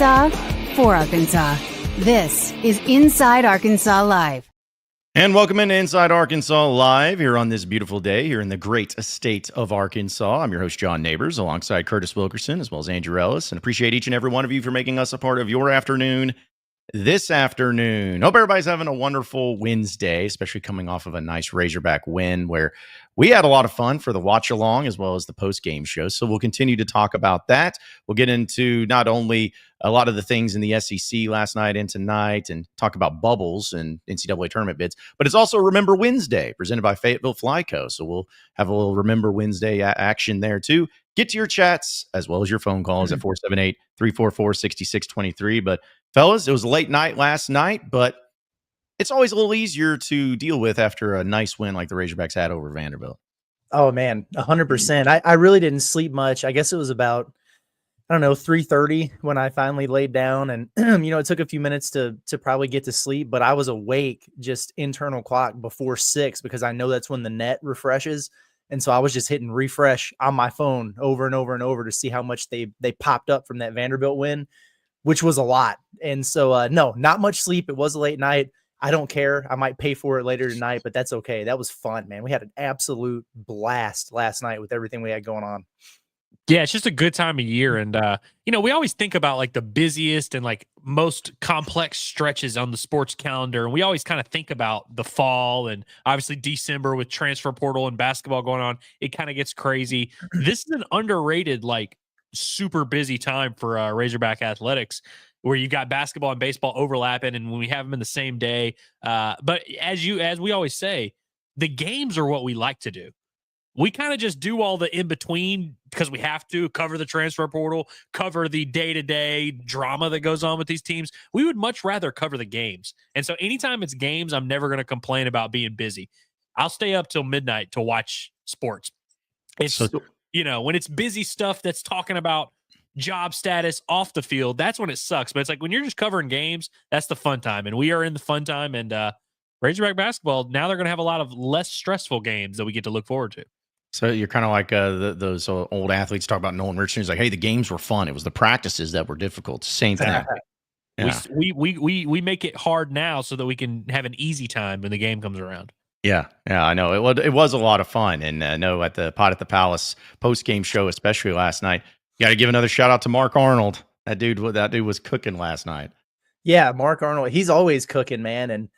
Arkansas for Arkansas. This is Inside Arkansas Live. And welcome into Inside Arkansas Live here on this beautiful day here in the great state of Arkansas. I'm your host, John Neighbors, alongside Curtis Wilkerson, as well as Andrew Ellis, and appreciate each and every one of you for making us a part of your afternoon this afternoon. Hope everybody's having a wonderful Wednesday, especially coming off of a nice Razorback win where we had a lot of fun for the watch along as well as the post-game show. So we'll continue to talk about that. We'll get into not only a lot of the things in the SEC last night and tonight and talk about bubbles and NCAA tournament bids, but it's also Remember Wednesday presented by Fayetteville Flyco. So we'll have a little Remember Wednesday action there too. Get to your chats as well as your phone calls at 478-344-6623. But fellas, it was a late night last night, but it's always a little easier to deal with after a nice win like the Razorbacks had over Vanderbilt. Oh man, 100%. I really didn't sleep much. I guess it was about, 3:30 when I finally laid down, and it took a few minutes to probably get to sleep, but I was awake just internal clock before 6 because I know that's when the net refreshes. And so I was just hitting refresh on my phone over and over and over to see how much they popped up from that Vanderbilt win, which was a lot. And so, no, not much sleep. It was a late night. I don't care. I might pay for it later tonight, but that's okay. That was fun, man. We had an absolute blast last night with everything we had going on. Yeah, it's just a good time of year. And, we always think about like the busiest and like most complex stretches on the sports calendar. And we always kind of think about the fall and obviously December with transfer portal and basketball going on. It kind of gets crazy. This is an underrated, like super busy time for Razorback athletics, where you got basketball and baseball overlapping and when we have them in the same day. But as we always say, the games are what we like to do. We kind of just do all the in-between because we have to cover the transfer portal, cover the day-to-day drama that goes on with these teams. We would much rather cover the games. And so anytime it's games, I'm never going to complain about being busy. I'll stay up till midnight to watch sports. It's, when it's busy stuff that's talking about job status off the field, that's when it sucks. But it's like when you're just covering games, that's the fun time. And we are in the fun time. And Razorback basketball, now they're going to have a lot of less stressful games that we get to look forward to. So you're kind of like those old athletes talk about Nolan Richardson. He's like, hey, the games were fun. It was the practices that were difficult. Same thing. Yeah. We make it hard now so that we can have an easy time when the game comes around. Yeah, I know. It was a lot of fun. And I know at the Pot at the Palace post-game show, especially last night, you got to give another shout out to Mark Arnold. That dude was cooking last night. Yeah, Mark Arnold. He's always cooking, man. And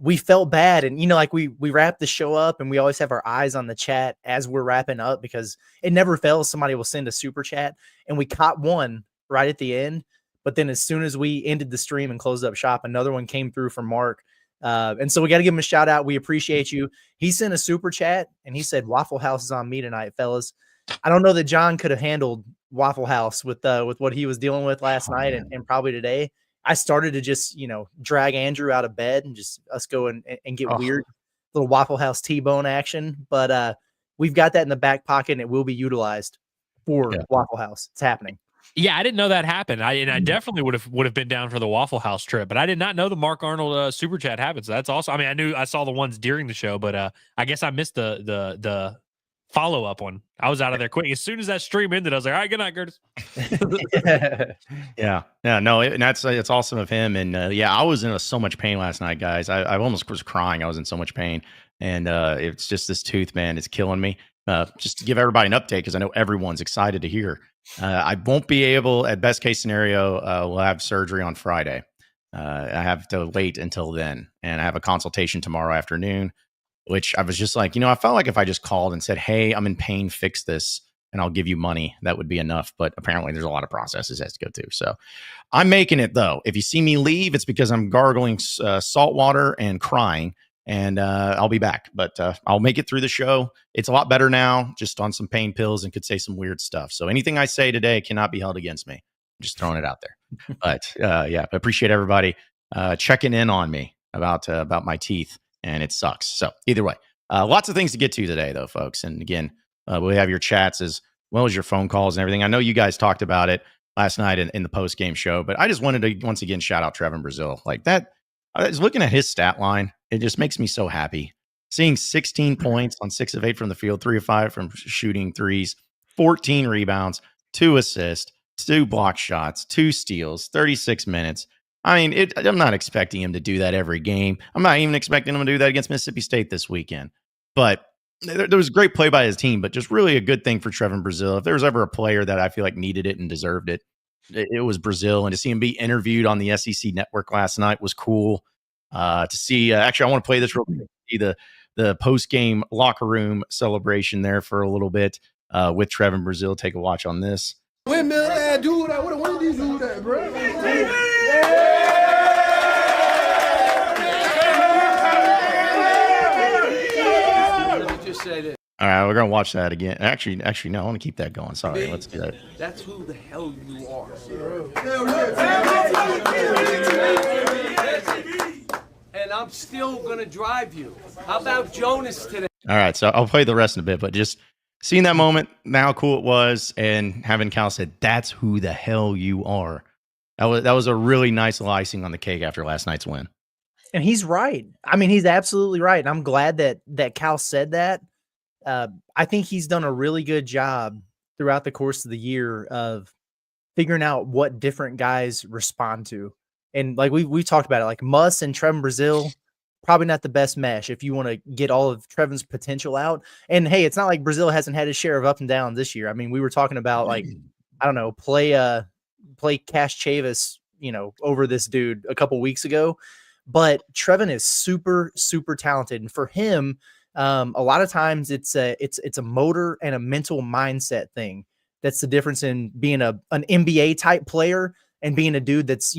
we felt bad. And, we wrap the show up and we always have our eyes on the chat as we're wrapping up because it never fails. Somebody will send a super chat and we caught one right at the end. But then as soon as we ended the stream and closed up shop, another one came through from Mark. And so we got to give him a shout out. We appreciate you. He sent a super chat and he said, Waffle House is on me tonight, fellas. I don't know that John could have handled Waffle House with what he was dealing with last night and probably today. I started to just, drag Andrew out of bed and just us go and get weird little Waffle House T-bone action. But we've got that in the back pocket and it will be utilized for Waffle House. It's happening. Yeah, I didn't know that happened. I definitely would have been down for the Waffle House trip, but I did not know the Mark Arnold super chat happened. So that's awesome. I mean, I saw the ones during the show, but I guess I missed the follow-up one. I was out of there quick. As soon as that stream ended, I was like, all right, good night, Curtis. No, it's awesome of him. And I was in so much pain last night, guys. I almost was crying. I was in so much pain. And it's just this tooth, man, it's killing me. Just to give everybody an update, because I know everyone's excited to hear. I won't be able, at best case scenario, we'll have surgery on Friday. I have to wait until then. And I have a consultation tomorrow afternoon, which I was just like, I felt like if I just called and said, hey, I'm in pain, fix this, and I'll give you money, that would be enough. But apparently there's a lot of processes it has to go through. So I'm making it, though. If you see me leave, it's because I'm gargling salt water and crying, and I'll be back. But I'll make it through the show. It's a lot better now, just on some pain pills and could say some weird stuff. So anything I say today cannot be held against me. I'm just throwing it out there. But I appreciate everybody checking in on me about my teeth. And it sucks. So either way, lots of things to get to today, though, folks. And again, we have your chats as well as your phone calls and everything. I know you guys talked about it last night in the post-game show, but I just wanted to once again shout out Trevon Brazile. Like that, I was looking at his stat line. It just makes me so happy. Seeing 16 points on 6 of 8 from the field, 3 of 5 from shooting threes, 14 rebounds, 2 assists, 2 block shots, 2 steals, 36 minutes. I mean, I'm not expecting him to do that every game. I'm not even expecting him to do that against Mississippi State this weekend. But there was great play by his team, but just really a good thing for Trevon Brazil. If there was ever a player that I feel like needed it and deserved it, it was Brazil. And to see him be interviewed on the SEC Network last night was cool. To see, actually, I want to play this real quick. See the post-game locker room celebration there for a little bit with Trevon Brazil. Take a watch on this. Windmill ass dude, I would have wanted these dude that, bro. Let me just say this. All right, we're gonna watch that again. Actually, no, I want to keep that going. Sorry, let's do that. That's who the hell you are. And I'm still gonna drive you. How about Jonas today? All right, so I'll play the rest in a bit, but just seeing that moment, how cool it was, and having Cal said, "That's who the hell you are." That was a really nice icing on the cake after last night's win. And he's right. I mean, he's absolutely right. And I'm glad that Cal said that. I think he's done a really good job throughout the course of the year of figuring out what different guys respond to. And like we talked about it, like Muss and Trevon Brazil, probably not the best mesh if you want to get all of Trevon's potential out. And hey, it's not like Brazil hasn't had his share of up and down this year. I mean, we were talking about like, I don't know, play Cash Chavis, over this dude a couple weeks ago. But Trevon is super, super talented. And for him, a lot of times it's a motor and a mental mindset thing. That's the difference in being an NBA type player and being a dude that's,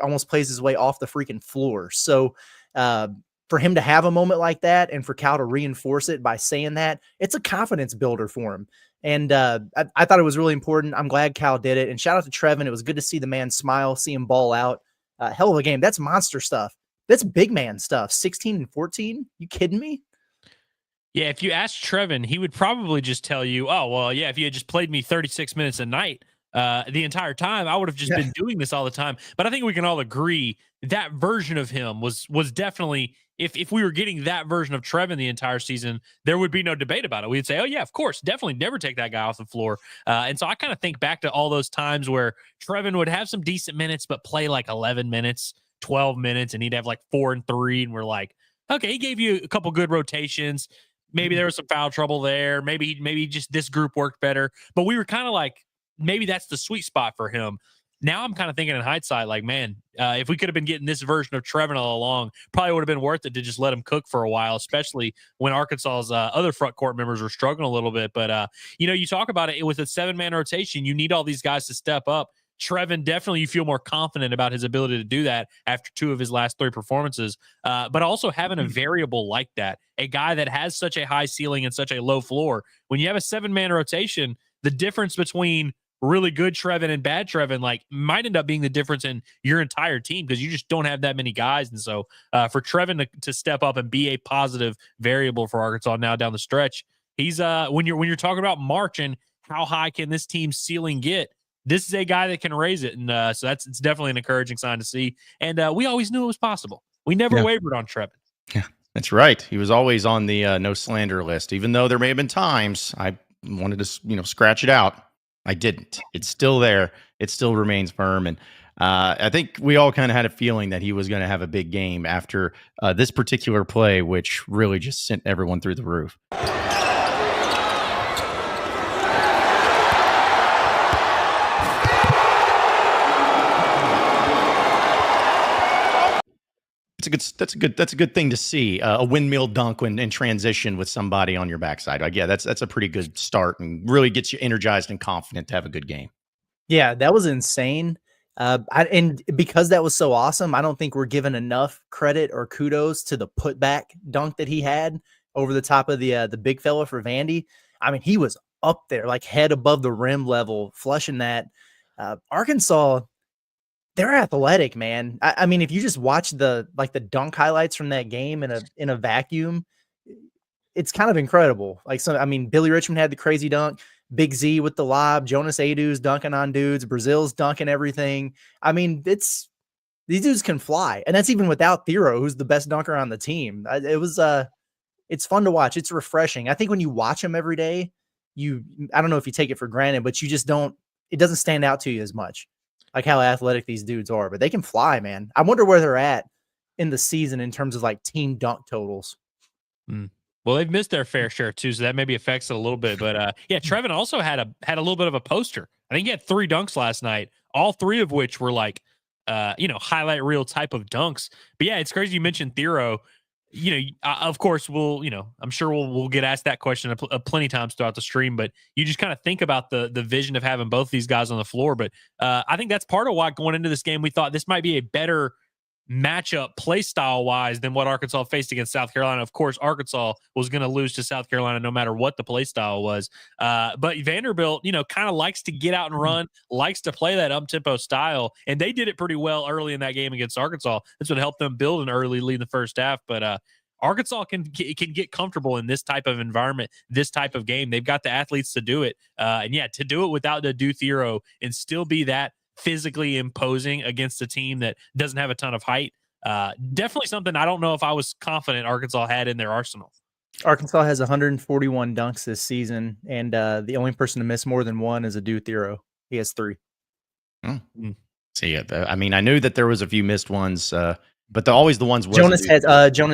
almost plays his way off the freaking floor. So for him to have a moment like that and for Cal to reinforce it by saying that, it's a confidence builder for him. And I thought it was really important. I'm glad Cal did it. And shout out to Trevon. It was good to see the man smile, see him ball out. Hell of a game. That's monster stuff. That's big man stuff. 16 and 14. You kidding me? Yeah, if you asked Trevon, he would probably just tell you, oh, well, yeah, if you had just played me 36 minutes a night the entire time, I would have just been doing this all the time. But I think we can all agree that version of him was definitely, if we were getting that version of Trevon the entire season, there would be no debate about it. We'd say, oh, yeah, of course, definitely never take that guy off the floor. And so I kind of think back to all those times where Trevon would have some decent minutes, but play like 11 minutes, 12 minutes, and he'd have like 4 and 3. And we're like, okay, he gave you a couple good rotations. Maybe there was some foul trouble there. Maybe just this group worked better. But we were kind of like, maybe that's the sweet spot for him. Now I'm kind of thinking in hindsight, like, man, if we could have been getting this version of Trevon all along, probably would have been worth it to just let him cook for a while, especially when Arkansas's other front court members were struggling a little bit. But, you talk about it with a 7-man rotation, you need all these guys to step up. Trevon, definitely you feel more confident about his ability to do that after 2 of his last 3 performances. But also having a variable like that, a guy that has such a high ceiling and such a low floor, when you have a 7-man rotation, the difference between really good Trevon and bad Trevon, like, might end up being the difference in your entire team because you just don't have that many guys. And so for Trevon to step up and be a positive variable for Arkansas now down the stretch, he's when you're talking about March and how high can this team's ceiling get, this is a guy that can raise it. And so it's definitely an encouraging sign to see. And we always knew it was possible. We never wavered on Trevon. Yeah, that's right. He was always on the no slander list, even though there may have been times I wanted to, scratch it out. I didn't. It's still there. It still remains firm. And I think we all kind of had a feeling that he was going to have a big game after this particular play, which really just sent everyone through the roof. That's a good thing to see. A windmill dunk in transition with somebody on your backside. Like, yeah, that's a pretty good start and really gets you energized and confident to have a good game. Yeah, that was insane. And because that was so awesome, I don't think we're given enough credit or kudos to the putback dunk that he had over the top of the big fella for Vandy. I mean, he was up there, like head above the rim level, flushing that. Arkansas, they're athletic, man. I mean, if you just watch the dunk highlights from that game in a vacuum, it's kind of incredible. Billy Richmond had the crazy dunk, Big Z with the lob, Jonas Adu's dunking on dudes, Brazil's dunking everything. I mean, these dudes can fly, and that's even without Thero, who's the best dunker on the team. It's fun to watch. It's refreshing. I think when you watch them every day, I don't know if you take it for granted, but you just don't it doesn't stand out to you as much, like how athletic these dudes are. But they can fly, man. I wonder where they're at in the season in terms of like team dunk totals. Well, they've missed their fair share too, so that maybe affects it a little bit. But yeah, Trevon also had a little bit of a poster. I think he had 3 dunks last night, all 3 of which were like highlight reel type of dunks. But yeah, it's crazy you mentioned Thero. Of course I'm sure we'll get asked that question plenty times throughout the stream, but you just kind of think about the vision of having both these guys on the floor. But I think that's part of why going into this game we thought this might be a better matchup play style wise than what Arkansas faced against South Carolina. Of course, Arkansas was going to lose to South Carolina no matter what the play style was. But Vanderbilt, kind of likes to get out and run, likes to play that up-tempo style, and they did it pretty well early in that game against Arkansas. That's what helped them build an early lead in the first half. But Arkansas can get comfortable in this type of environment, this type of game. They've got the athletes to do it. And yeah, to do it without the Thero and still be that physically imposing against a team that doesn't have a ton of height. Definitely something I don't know if I was confident Arkansas had in their arsenal. Arkansas has 141 dunks this season, and the only person to miss more than one is a Thero. He has 3. See, I mean, I knew that there was a few missed ones, but always the ones. Jonas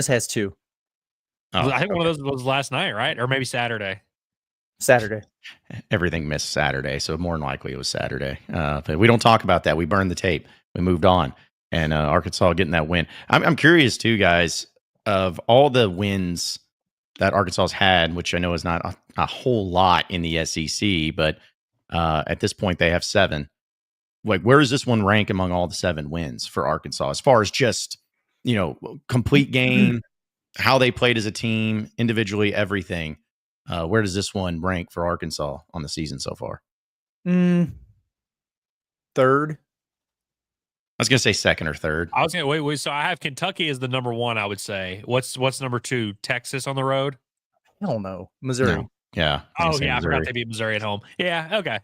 has 2. Oh, I think one of those was last night, right? Or maybe Saturday. Everything missed Saturday, so more than likely it was Saturday. But we don't talk about that. We burned the tape. We moved on, and Arkansas getting that win. I'm curious too, guys, of all the wins that Arkansas's had, which I know is not a whole lot in the SEC, but at this point they have 7. Like, where does this one rank among all the 7 wins for Arkansas as far as just complete game, how they played as a team, individually, everything? Where does this one rank for Arkansas on the season so far? 3rd. I was going to say 2nd or 3rd. I was going to wait. So I have Kentucky as the number 1, I would say. What's number 2? Texas on the road? Hell no. Missouri. No. Yeah. Oh, yeah. Missouri. I forgot they beat Missouri at home. Yeah. Okay.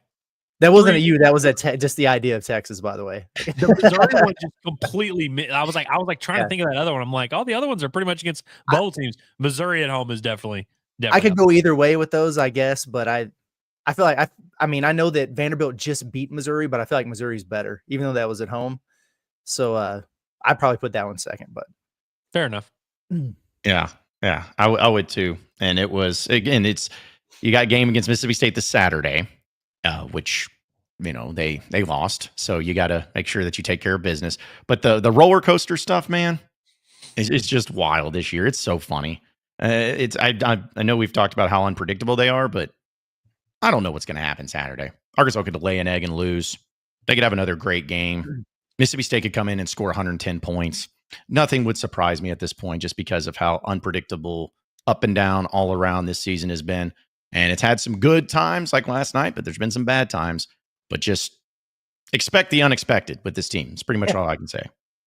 That wasn't a you. That was just the idea of Texas, by the way. The Missouri one just completely. I was like trying to think of that other one. I'm like, the other ones are pretty much against both teams. Missouri at home is definitely. I could go either way with those, I guess, but I feel like I know that Vanderbilt just beat Missouri, but I feel like Missouri's better, even though that was at home. So I'd probably put that one 2nd, but fair enough. Yeah, I would too. And it was, again, you got a game against Mississippi State this Saturday, which they lost, so you got to make sure that you take care of business. But the roller coaster stuff, man, it's just wild this year. It's so funny. I know we've talked about how unpredictable they are, but I don't know what's going to happen Saturday. Arkansas could lay an egg and lose. They could have another great game. Mississippi State could come in and score 110 points. Nothing would surprise me at this point, just because of how unpredictable, up and down, all around this season has been. And it's had some good times like last night, but there's been some bad times. But just expect the unexpected with this team. It's pretty much all I can say.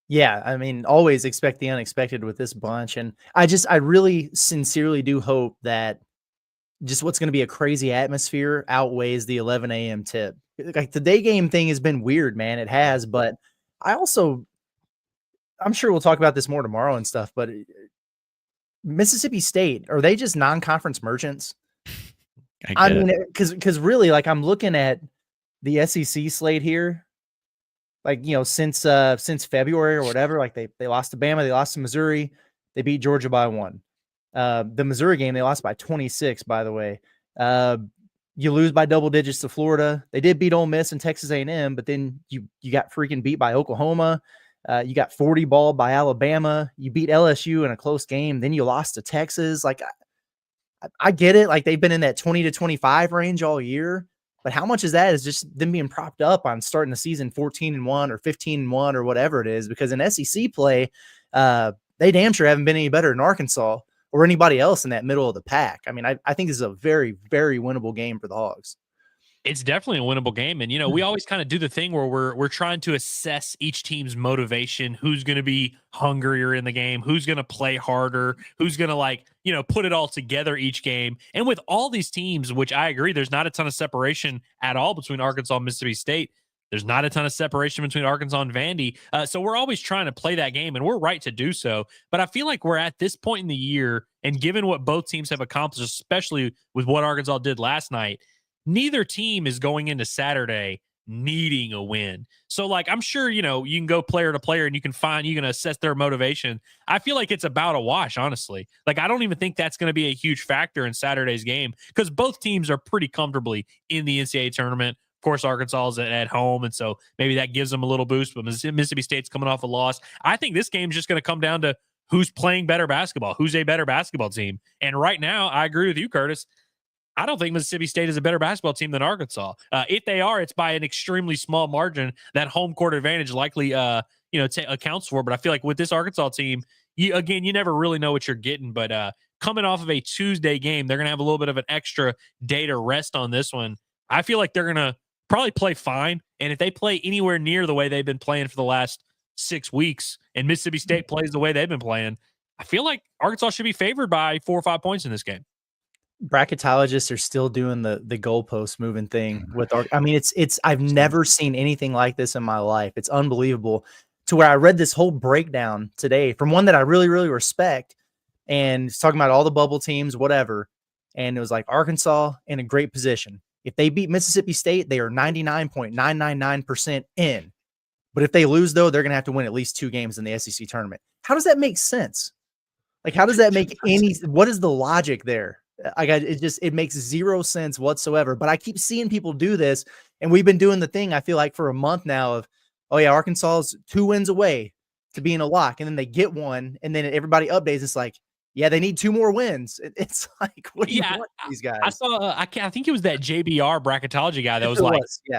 Yeah, I mean, always expect the unexpected with this bunch. And I really sincerely do hope that just what's going to be a crazy atmosphere outweighs the 11 a.m. tip. Like, the day game thing has been weird, man. It has, but I'm sure we'll talk about this more tomorrow and stuff, but Mississippi State, are they just non-conference merchants? I mean, because really, like, I'm looking at the SEC slate here. Like, since February or whatever, like they lost to Bama, they lost to Missouri, they beat Georgia by 1. The Missouri game, they lost by 26, by the way. You lose by double digits to Florida. They did beat Ole Miss and Texas A&M, but then you got freaking beat by Oklahoma. You got 40 ball by Alabama. You beat LSU in a close game. Then you lost to Texas. Like, I get it. Like, they've been in that 20 to 25 range all year. But how much is that is just them being propped up on starting the season 14-1 or 15-1 or whatever it is? Because in SEC play, they damn sure haven't been any better than Arkansas or anybody else in that middle of the pack. I mean, I think this is a very, very winnable game for the Hogs. It's definitely a winnable game. And, we always kind of do the thing where we're trying to assess each team's motivation, who's going to be hungrier in the game, who's going to play harder, who's going to put it all together each game. And with all these teams, which I agree, there's not a ton of separation at all between Arkansas and Mississippi State. There's not a ton of separation between Arkansas and Vandy. So we're always trying to play that game, and we're right to do so. But I feel like we're at this point in the year, and given what both teams have accomplished, especially with what Arkansas did last night, neither team is going into Saturday needing a win. So like, I'm sure, you can go player to player and you can assess their motivation. I feel like it's about a wash, honestly. Like, I don't even think that's going to be a huge factor in Saturday's game because both teams are pretty comfortably in the NCAA tournament. Of course, Arkansas is at home, and so maybe that gives them a little boost, but Mississippi State's coming off a loss. I think this game's just going to come down to who's playing better basketball, who's a better basketball team. And right now, I agree with you, Curtis. I don't think Mississippi State is a better basketball team than Arkansas. If they are, it's by an extremely small margin. That home court advantage likely, accounts for. But I feel like with this Arkansas team, you never really know what you're getting. But coming off of a Tuesday game, they're going to have a little bit of an extra day to rest on this one. I feel like they're going to probably play fine. And if they play anywhere near the way they've been playing for the last 6 weeks and Mississippi State plays the way they've been playing, I feel like Arkansas should be favored by 4 or 5 points in this game. Bracketologists are still doing the goalpost moving thing with I mean, it's I've never seen anything like this in my life. It's unbelievable to where I read this whole breakdown today from one that I really, really respect. And it's talking about all the bubble teams, whatever. And it was like Arkansas in a great position. If they beat Mississippi State, they are 99.999% in. But if they lose, though, they're going to have to win at least 2 games in the SEC tournament. How does that make sense? Like, how does that make what is the logic there? It makes zero sense whatsoever. But I keep seeing people do this, and we've been doing the thing, I feel like, for a month now of, oh, yeah, Arkansas's 2 wins away to being a lock. And then they get one, and then everybody updates. It's like, yeah, they need 2 more wins. It's like, what do you want these guys? I saw, I think it was that JBR bracketology guy that was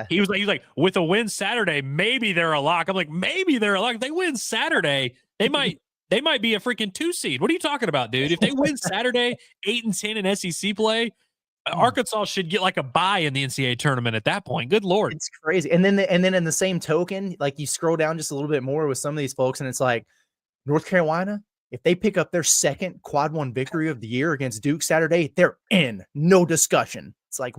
he was like, with a win Saturday, maybe they're a lock. I'm like, maybe they're a lock. If they win Saturday, they might be a freaking 2 seed. What are you talking about, dude? If they win Saturday, 8-10 in SEC play, Arkansas should get like a bye in the NCAA tournament at that point. Good Lord. It's crazy. And then in the same token, like you scroll down just a little bit more with some of these folks, and it's like North Carolina, if they pick up their second quad 1 victory of the year against Duke Saturday, they're in. No discussion. It's like,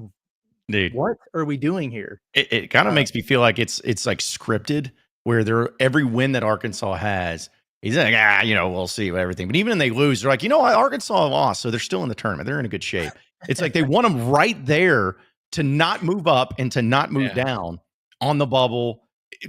dude, what are we doing here? It kind of makes me feel like it's like scripted, where every win that Arkansas has, he's like, we'll see everything. But even when they lose, they're like, you know what, Arkansas lost, so they're still in the tournament. They're in a good shape. It's like they want them right there to not move up and to not move down on the bubble,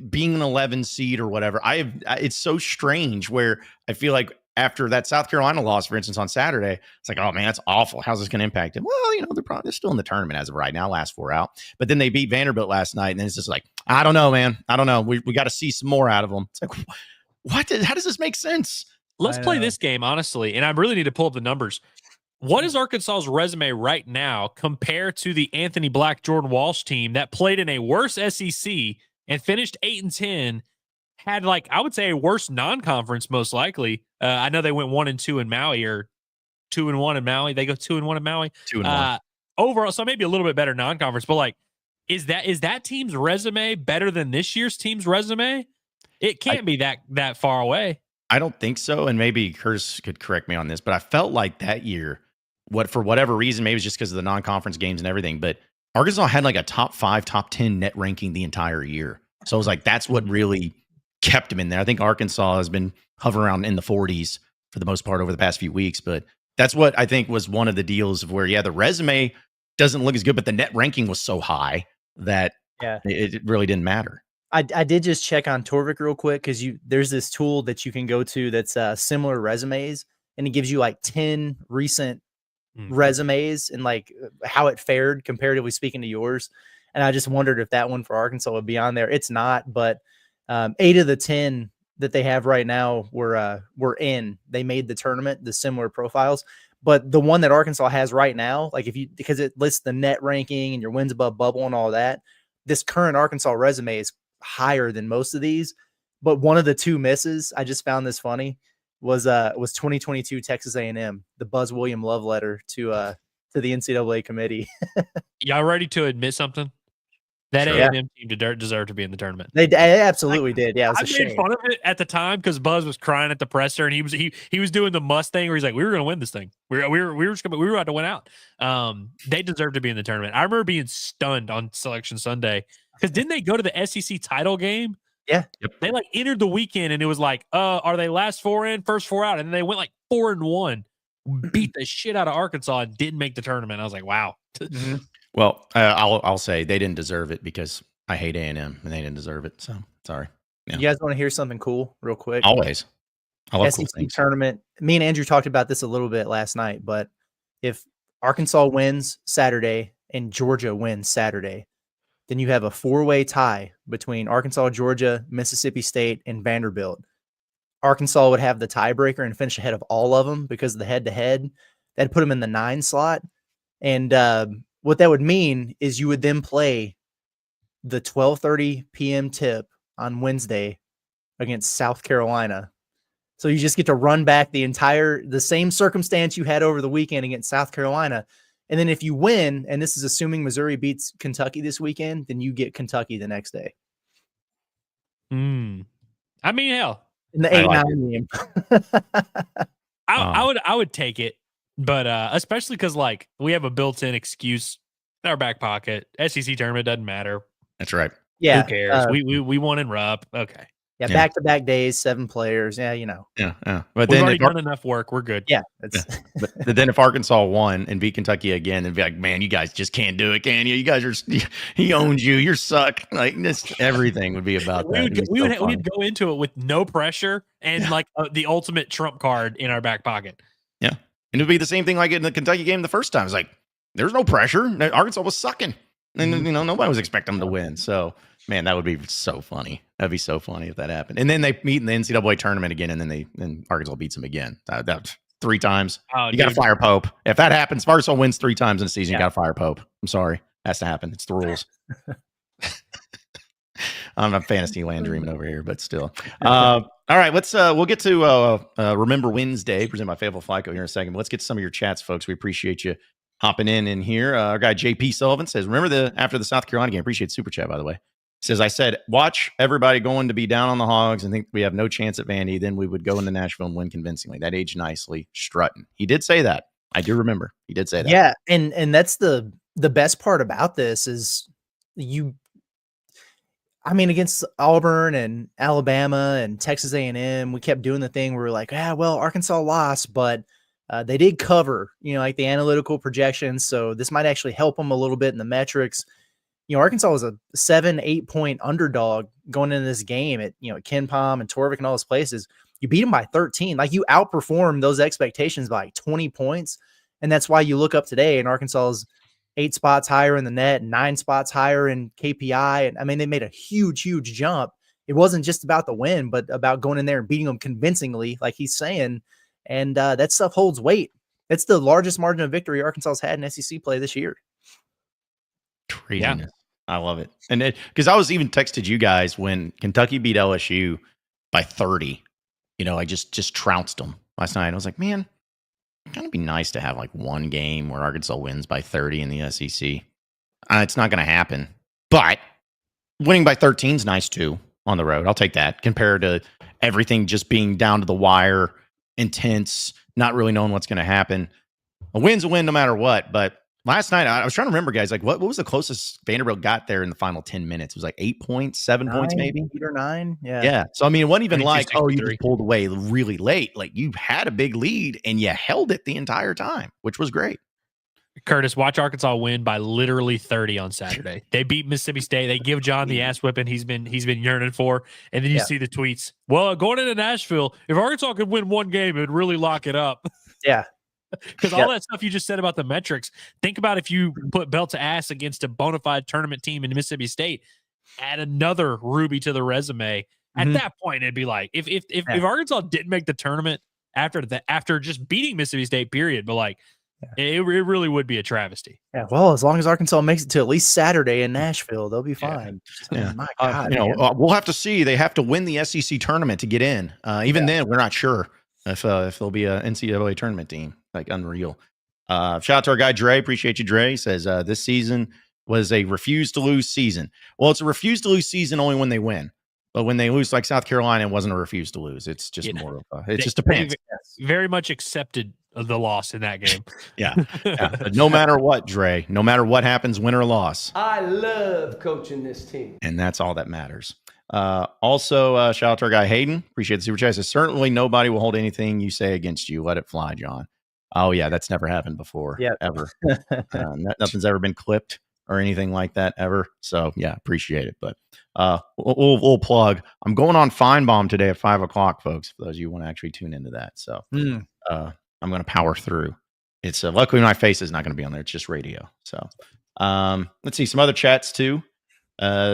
being an 11 seed or whatever. It's so strange where I feel like after that South Carolina loss, for instance, on Saturday, it's like, oh man, that's awful. How's this going to impact them? Well, they're still in the tournament as of right now, last 4 out. But then they beat Vanderbilt last night, and then it's just like, I don't know, man. I don't know. We got to see some more out of them. It's like, how does this make sense? Let's play this game, honestly, and I really need to pull up the numbers. What is Arkansas's resume right now compared to the Anthony Black, Jordan Walsh team that played in a worse SEC and finished 8-10, had I would say a worse non-conference most likely. I know they went 1-2 in Maui, or 2-1 in Maui. They go 2-1 in Maui. 2-1 overall, so maybe a little bit better non-conference. But is that team's resume better than this year's team's resume? It can't be that far away. I don't think so. And maybe Curtis could correct me on this, but I felt like that year, for whatever reason, maybe it's just because of the non-conference games and everything, but Arkansas had like a top 5, top 10 net ranking the entire year. So I was like, that's what really kept him in there. I think Arkansas has been hovering around in the 40s for the most part over the past few weeks, but that's what I think was one of the deals of where, the resume doesn't look as good, but the net ranking was so high that it really didn't matter. I did just check on Torvik real quick, because there's this tool that you can go to that's similar resumes, and it gives you like 10 recent resumes and like how it fared comparatively speaking to yours. And I just wondered if that one for Arkansas would be on there. It's not, but 8 of the 10 that they have right now were in. They made the tournament, the similar profiles. But the one that Arkansas has right now, because it lists the net ranking and your wins above bubble and all that, this current Arkansas resume is higher than most of these. But one of the 2 misses, I just found this funny, was 2022 Texas A&M, the Buzz Williams love letter to the NCAA committee. Y'all ready to admit something? That A&M team deserved to be in the tournament. They absolutely did. Yeah, it was I made fun of it at the time because Buzz was crying at the presser, and he was doing the must thing where he's like, "We were going to win this thing. We were about to win out." They deserved to be in the tournament. I remember being stunned on Selection Sunday because didn't they go to the SEC title game? Yeah, they entered the weekend, and it was like, are they last 4 in, first 4 out? And then they went 4-1, beat the shit out of Arkansas, and didn't make the tournament. I was like, wow. Well, I'll say they didn't deserve it because I hate A&M, and they didn't deserve it. So sorry. Yeah. You guys want to hear something cool real quick? Always. I love cool SEC things. tournament. Me and Andrew talked about this a little bit last night, but if Arkansas wins Saturday and Georgia wins Saturday, then you have a 4-way tie between Arkansas, Georgia, Mississippi State, and Vanderbilt. Arkansas would have the tiebreaker and finish ahead of all of them because of the head-to-head. That'd put them in the 9 slot. And what that would mean is you would then play the 12:30 p.m. tip on Wednesday against South Carolina. So you just get to run back the same circumstance you had over the weekend against South Carolina. And then if you win, and this is assuming Missouri beats Kentucky this weekend, then you get Kentucky the next day. I mean, hell, In the 8-9 game. I would take it, but especially because like we have a built-in excuse in our back pocket. SEC tournament doesn't matter. That's right. Yeah. Who cares? We won in Rupp. Okay. Yeah, back-to-back days, 7 players. Yeah, you know. Yeah. We've But then already done enough work. We're good. Yeah. but then if Arkansas won and beat Kentucky again, it'd be like, man, you guys just can't do it, can you? You guys he owns you. You're suck. Like this, everything would be about that. We'd go into it with no pressure and like the ultimate trump card in our back pocket. Yeah. And it'd be the same thing like in the Kentucky game the first time. It's like, there's no pressure. Arkansas was sucking. And, nobody was expecting them to win. So, man, that would be so funny. That'd be so funny if that happened. And then they meet in the NCAA tournament again, and then Arkansas beats them again. That 3 times. Oh, you got to fire Pope. If that happens, Arkansas wins 3 times in a season, you got to fire Pope. I'm sorry. Has to happen. It's the rules. I'm not fantasy land dreaming over here, but still. All right, we'll get to Remember Wednesday, presented by Fayetteville FICO here in a second. But let's get to some of your chats, folks. We appreciate you hopping in here. Our guy JP Sullivan says, remember after the South Carolina game, appreciate the super chat, by the way. Says, I said, watch everybody going to be down on the Hogs and think we have no chance at Vandy. Then we would go into Nashville and win convincingly. That aged nicely, strutting. He did say that. I do remember. He did say that. Yeah, and that's the best part about this is against Auburn and Alabama and Texas A&M, we kept doing the thing where we're like, Arkansas lost, but they did cover, like the analytical projections. So this might actually help them a little bit in the metrics. Arkansas was a 7-8 point underdog going into this game at Ken Pom and Torvik and all those places. You beat them by 13. Like you outperformed those expectations by 20 points. And that's why you look up today and Arkansas is 8 spots higher in the net, 9 spots higher in KPI. And I mean, they made a huge, huge jump. It wasn't just about the win, but about going in there and beating them convincingly, like he's saying. And that stuff holds weight. It's the largest margin of victory Arkansas has had in SEC play this year. Craziness. Yeah. I love it. And because I was even texted you guys when Kentucky beat LSU by 30, I just trounced them last night. I was like, man, it's going to be nice to have like one game where Arkansas wins by 30 in the SEC. It's not going to happen, but winning by 13 is nice too on the road. I'll take that compared to everything just being down to the wire, intense, not really knowing what's going to happen. A win's a win no matter what, but last night, I was trying to remember, guys, like what was the closest Vanderbilt got there in the final 10 minutes? It was like 8 points, 7 points, maybe 8 or 9. Yeah. Yeah. So, I mean, it wasn't even like, you 63. just pulled away really late. Like you had a big lead and you held it the entire time, which was great. Curtis, watch Arkansas win by literally 30 on Saturday. They beat Mississippi State. They give John the ass whipping he's been yearning for. And then you see the tweets. Well, going into Nashville, if Arkansas could win one game, it would really lock it up. Yeah. Because all that stuff you just said about the metrics, think about if you put belt to ass against a bona fide tournament team in Mississippi State, add another ruby to the resume. At that point, it'd be like if Arkansas didn't make the tournament after just beating Mississippi State, period. But like it really would be a travesty. Yeah. Well, as long as Arkansas makes it to at least Saturday in Nashville, they'll be fine. Yeah. My God, we'll have to see. They have to win the SEC tournament to get in. Even then, we're not sure if there'll be an NCAA tournament team. Like unreal. Shout out to our guy Dre. Appreciate you, Dre. He says this season was a refuse to lose season. Well, it's a refuse to lose season only when they win, but when they lose, like South Carolina, it wasn't a refuse to lose. It's just more of it just depends. Very much accepted the loss in that game. Yeah. But no matter what, Dre, no matter what happens, win or loss, I love coaching this team, and that's all that matters. Also, shout out to our guy Hayden. Appreciate the super chat. Says certainly nobody will hold anything you say against you. Let it fly, John. Oh yeah, that's never happened before. Yeah, ever. Nothing's ever been clipped. or anything like that ever. So yeah, appreciate it. But we'll plug. I'm going on Feinbaum today at 5:00, folks, for those of you who want to actually tune into that. So I'm going to power through. It's luckily my face is not going to be on there. It's just radio. So let's see some other chats too.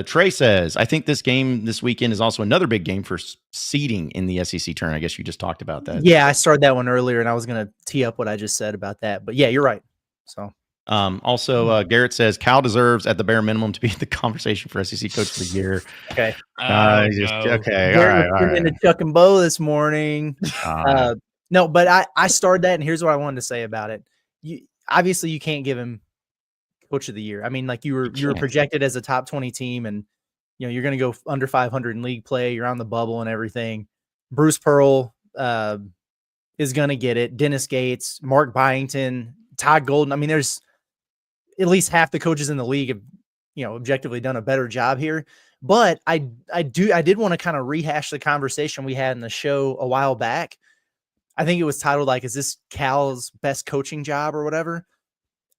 Trey says, I think this game this weekend is also another big game for seeding in the SEC tournament. I guess you just talked about that. Yeah, I started that one earlier and I was going to tee up what I just said about that. But yeah, you're right. So also Garrett says Cal deserves at the bare minimum to be in the conversation for SEC Coach of the Year. Okay. Okay. Garrett All right. into Chuck and Bo this morning. No, but I started that, and here's what I wanted to say about it. Obviously you can't give him Coach of the Year. I mean, like you were projected as a top 20 team, and you're going to go under 500 in league play. You're on the bubble and everything. Bruce Pearl is going to get it. Dennis Gates, Mark Byington, Todd Golden. I mean, there's at least half the coaches in the league have, objectively done a better job here. But I did want to kind of rehash the conversation we had in the show a while back. I think it was titled like, is this Cal's best coaching job or whatever?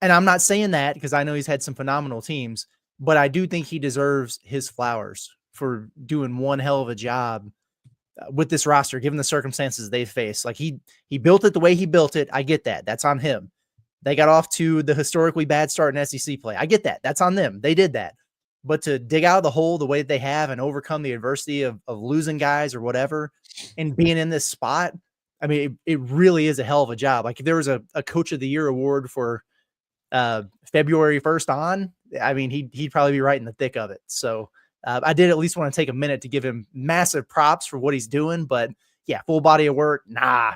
And I'm not saying that because I know he's had some phenomenal teams, but I do think he deserves his flowers for doing one hell of a job with this roster, given the circumstances they face. Like he built it the way he built it. I get that. That's on him. They got off to the historically bad start in SEC play. I get that. That's on them. They did that. But to dig out of the hole the way that they have and overcome the adversity of losing guys or whatever and being in this spot, I mean, it really is a hell of a job. Like if there was a Coach of the Year award for February 1st on, I mean, he'd probably be right in the thick of it. So I did at least want to take a minute to give him massive props for what he's doing. But yeah, full body of work. Nah.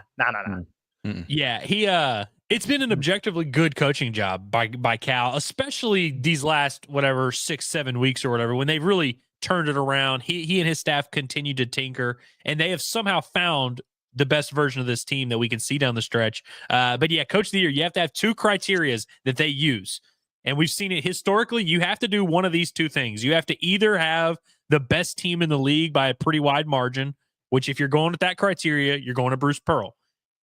Yeah, it's been an objectively good coaching job by Cal, especially these last 6-7 weeks or whatever, when they've really turned it around. He and his staff continue to tinker, and they have somehow found the best version of this team that we can see down the stretch. But yeah, Coach of the Year, you have to have two criterias that they use. And we've seen it historically. You have to do one of these two things. You have to either have the best team in the league by a pretty wide margin, which if you're going with that criteria, you're going to Bruce Pearl.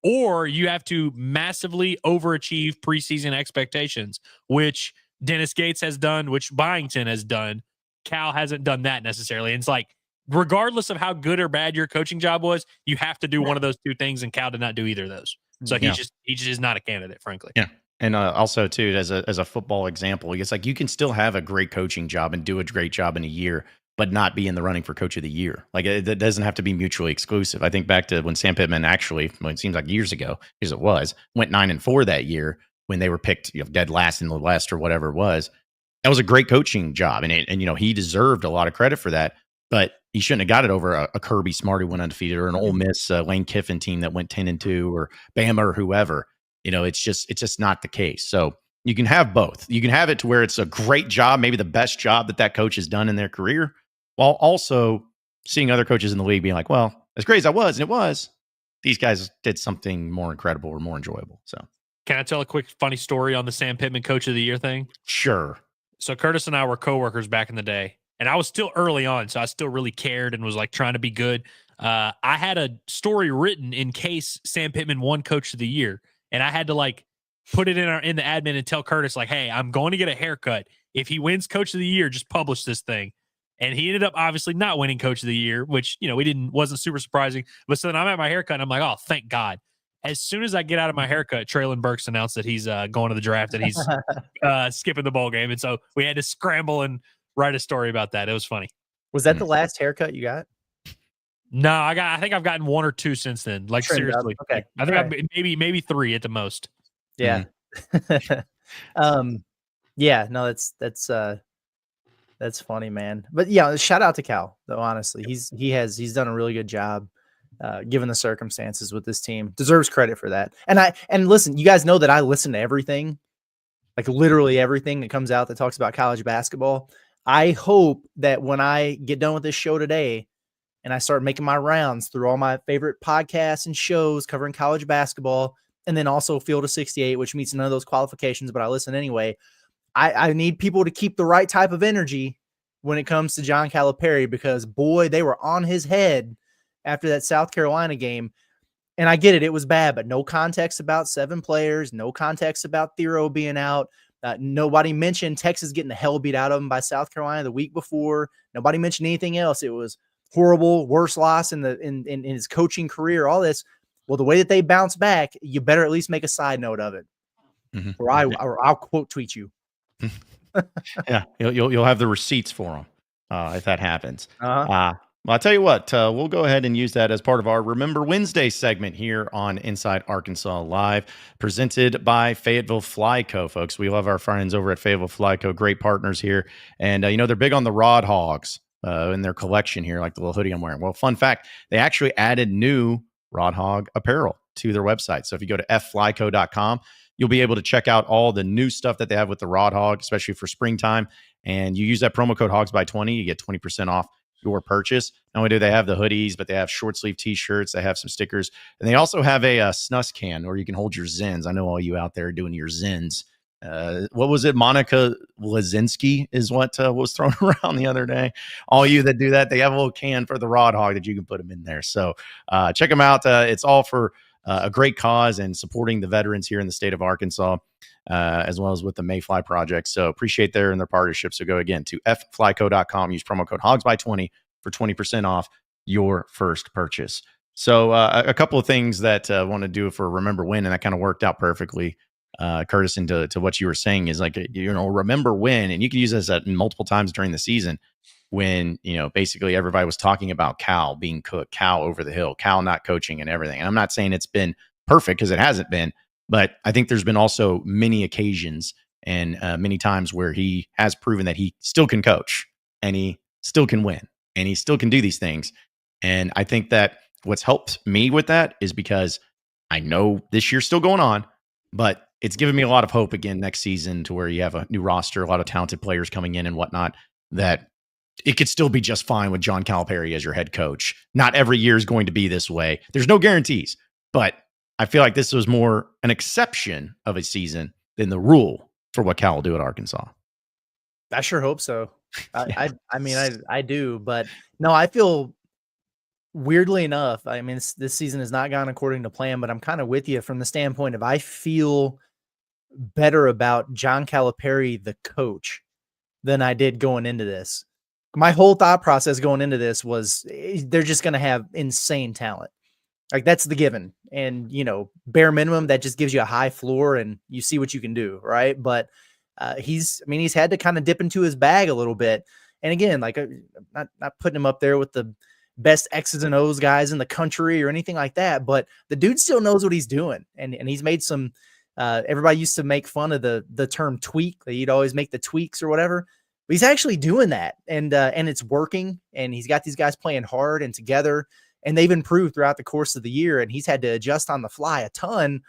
Or you have to massively overachieve preseason expectations, which Dennis Gates has done, which Byington has done. Cal hasn't done that necessarily. And it's like, regardless of how good or bad your coaching job was, you have to do one of those two things, and Cal did not do either of those. So he just is not a candidate, frankly. Yeah. And also too, as a football example, it's like you can still have a great coaching job and do a great job in a year, but not be in the running for Coach of the Year. Like it doesn't have to be mutually exclusive. I think back to when Sam Pittman actually, it seems like years ago, because it went 9-4 that year when they were picked dead last in the West or whatever it was. That was a great coaching job, and he deserved a lot of credit for that. But he shouldn't have got it over a Kirby Smart who went undefeated, or an Ole Miss Lane Kiffin team that went 10-2, or Bama or whoever. It's just not the case. So you can have both. You can have it to where it's a great job, maybe the best job that coach has done in their career, while also seeing other coaches in the league being like, well, as great as I was, and it was, these guys did something more incredible or more enjoyable. So can I tell a quick funny story on the Sam Pittman Coach of the Year thing? Sure. So Curtis and I were coworkers back in the day. And I was still early on, so I still really cared and was like trying to be good. I had a story written in case Sam Pittman won Coach of the Year, and I had to like put it in the admin and tell Curtis like, "Hey, I'm going to get a haircut. If he wins Coach of the Year, just publish this thing." And he ended up obviously not winning Coach of the Year, which wasn't super surprising. But so then I'm at my haircut, and I'm like, "Oh, thank God." As soon as I get out of my haircut, Traylon Burks announced that he's going to the draft and he's skipping the bowl game, and so we had to scramble and write a story about that. It was funny. Was that the last haircut you got? No, I think I've gotten one or two since then. Like seriously. Okay. I think I've maybe three at the most. Yeah. Yeah, no, that's funny, man. But yeah, shout out to Cal though, honestly. He's done a really good job given the circumstances with this team. Deserves credit for that. And listen, you guys know that I listen to everything. Like literally everything that comes out that talks about college basketball. I hope that when I get done with this show today and I start making my rounds through all my favorite podcasts and shows covering college basketball, and then also Field of 68, which meets none of those qualifications, but I listen anyway. I need people to keep the right type of energy when it comes to John Calipari, because boy, they were on his head after that South Carolina game. And I get it. It was bad, but no context about 7 players, no context about Thero being out. Nobody mentioned Texas getting the hell beat out of them by South Carolina the week before. Nobody mentioned anything else. It was horrible, worst loss in his coaching career, all this. Well, the way that they bounce back, you better at least make a side note of it, or I'll quote tweet you. Yeah, you'll have the receipts for them if that happens. Well, I'll tell you what, we'll go ahead and use that as part of our Remember Wednesday segment here on Inside Arkansas Live, presented by Fayetteville Fly Co. Folks, we love our friends over at Fayetteville Fly Co. Great partners here, and they're big on the rod hogs in their collection here, like the little hoodie I'm wearing. Well, fun fact, they actually added new rod hog apparel to their website. So if you go to fflyco.com, you'll be able to check out all the new stuff that they have with the rod hog, especially for springtime. And you use that promo code HOGS20, you get 20% off your purchase. Not only do they have the hoodies, but they have short sleeve t-shirts. They have some stickers, and they also have a snus can where you can hold your Zins. I know all you out there doing your Zins. What was it? Monica Lazinski is what was thrown around the other day. All you that do that, they have a little can for the rod hog that you can put them in there. So check them out. It's all for a great cause and supporting the veterans here in the state of Arkansas, as well as with the Mayfly Project. So appreciate their partnership. So go again to fflyco.com, use promo code HOGS20 for 20% off your first purchase. So a couple of things that I want to do for Remember When, and that kind of worked out perfectly, Curtis, into what you were saying is like, remember when, and you can use this at multiple times during the season when, basically everybody was talking about Cal being cooked, Cal over the hill, Cal not coaching and everything. And I'm not saying it's been perfect because it hasn't been, but I think there's been also many occasions and many times where he has proven that he still can coach and he still can win and he still can do these things. And I think that what's helped me with that is because I know this year's still going on, but it's given me a lot of hope again next season to where you have a new roster, a lot of talented players coming in and whatnot, that it could still be just fine with John Calipari as your head coach. Not every year is going to be this way. There's no guarantees, but I feel like this was more an exception of a season than the rule for what Cal will do at Arkansas. I sure hope so. I do, but no, I feel weirdly enough, this season has not gone according to plan, but I'm kind of with you from the standpoint of I feel better about John Calipari, the coach, than I did going into this. My whole thought process going into this was they're just going to have insane talent. Like that's the given. And, bare minimum, that just gives you a high floor and you see what you can do. Right. But he's had to kind of dip into his bag a little bit. And again, like not putting him up there with the best X's and O's guys in the country or anything like that, but the dude still knows what he's doing. And he's made some, everybody used to make fun of the term tweak. He'd always make the tweaks or whatever. But he's actually doing that, and it's working. And he's got these guys playing hard and together, and they've improved throughout the course of the year. And he's had to adjust on the fly a ton.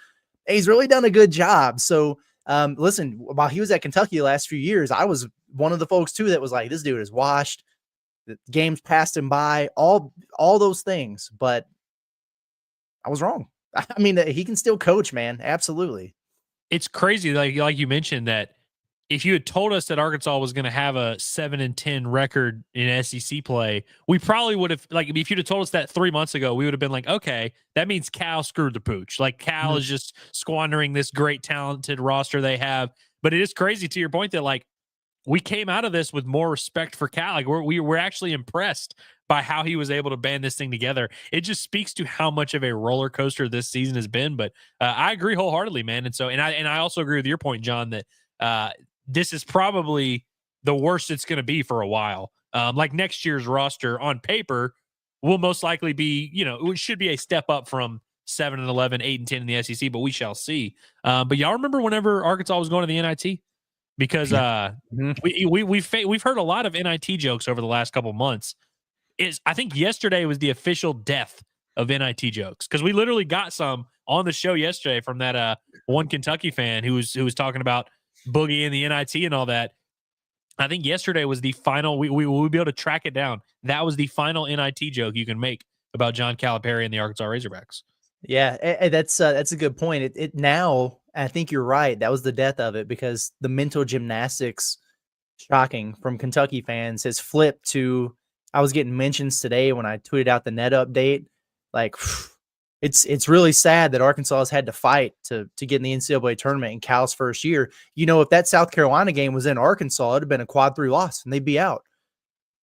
He's really done a good job. So, listen, while he was at Kentucky the last few years, I was one of the folks too that was like, this dude is washed. The games passed him by, all those things. But I was wrong. He can still coach, man. Absolutely. It's crazy, like you mentioned, that if you had told us that Arkansas was going to have a 7-10 record in SEC play, we probably would have, like, if you'd have told us that 3 months ago, we would have been like, okay, that means Cal screwed the pooch. Like Cal is just squandering this great talented roster they have. But it is crazy, to your point, that like we came out of this with more respect for Cal. Like we're actually impressed by how he was able to band this thing together. It just speaks to how much of a roller coaster this season has been. But I agree wholeheartedly, man. And so, and I also agree with your point, John, that this is probably the worst it's going to be for a while. Like next year's roster on paper will most likely be, it should be a step up from 7-11, 8-10 in the SEC, but we shall see. But y'all remember whenever Arkansas was going to the NIT? Because we've heard a lot of NIT jokes over the last couple months. I think yesterday was the official death of NIT jokes, because we literally got some on the show yesterday from that one Kentucky fan who was talking about Boogie and the NIT and all that. I think yesterday was the final. We will be able to track it down. That was the final NIT joke you can make about John Calipari and the Arkansas Razorbacks. Yeah, that's a good point. It now, I think you're right. That was the death of it, because the mental gymnastics, shocking, from Kentucky fans has flipped to. I was getting mentions today when I tweeted out the net update. Like, it's really sad that Arkansas has had to fight to get in the NCAA tournament in Cal's first year. If that South Carolina game was in Arkansas, it'd have been a quad 3 loss and they'd be out.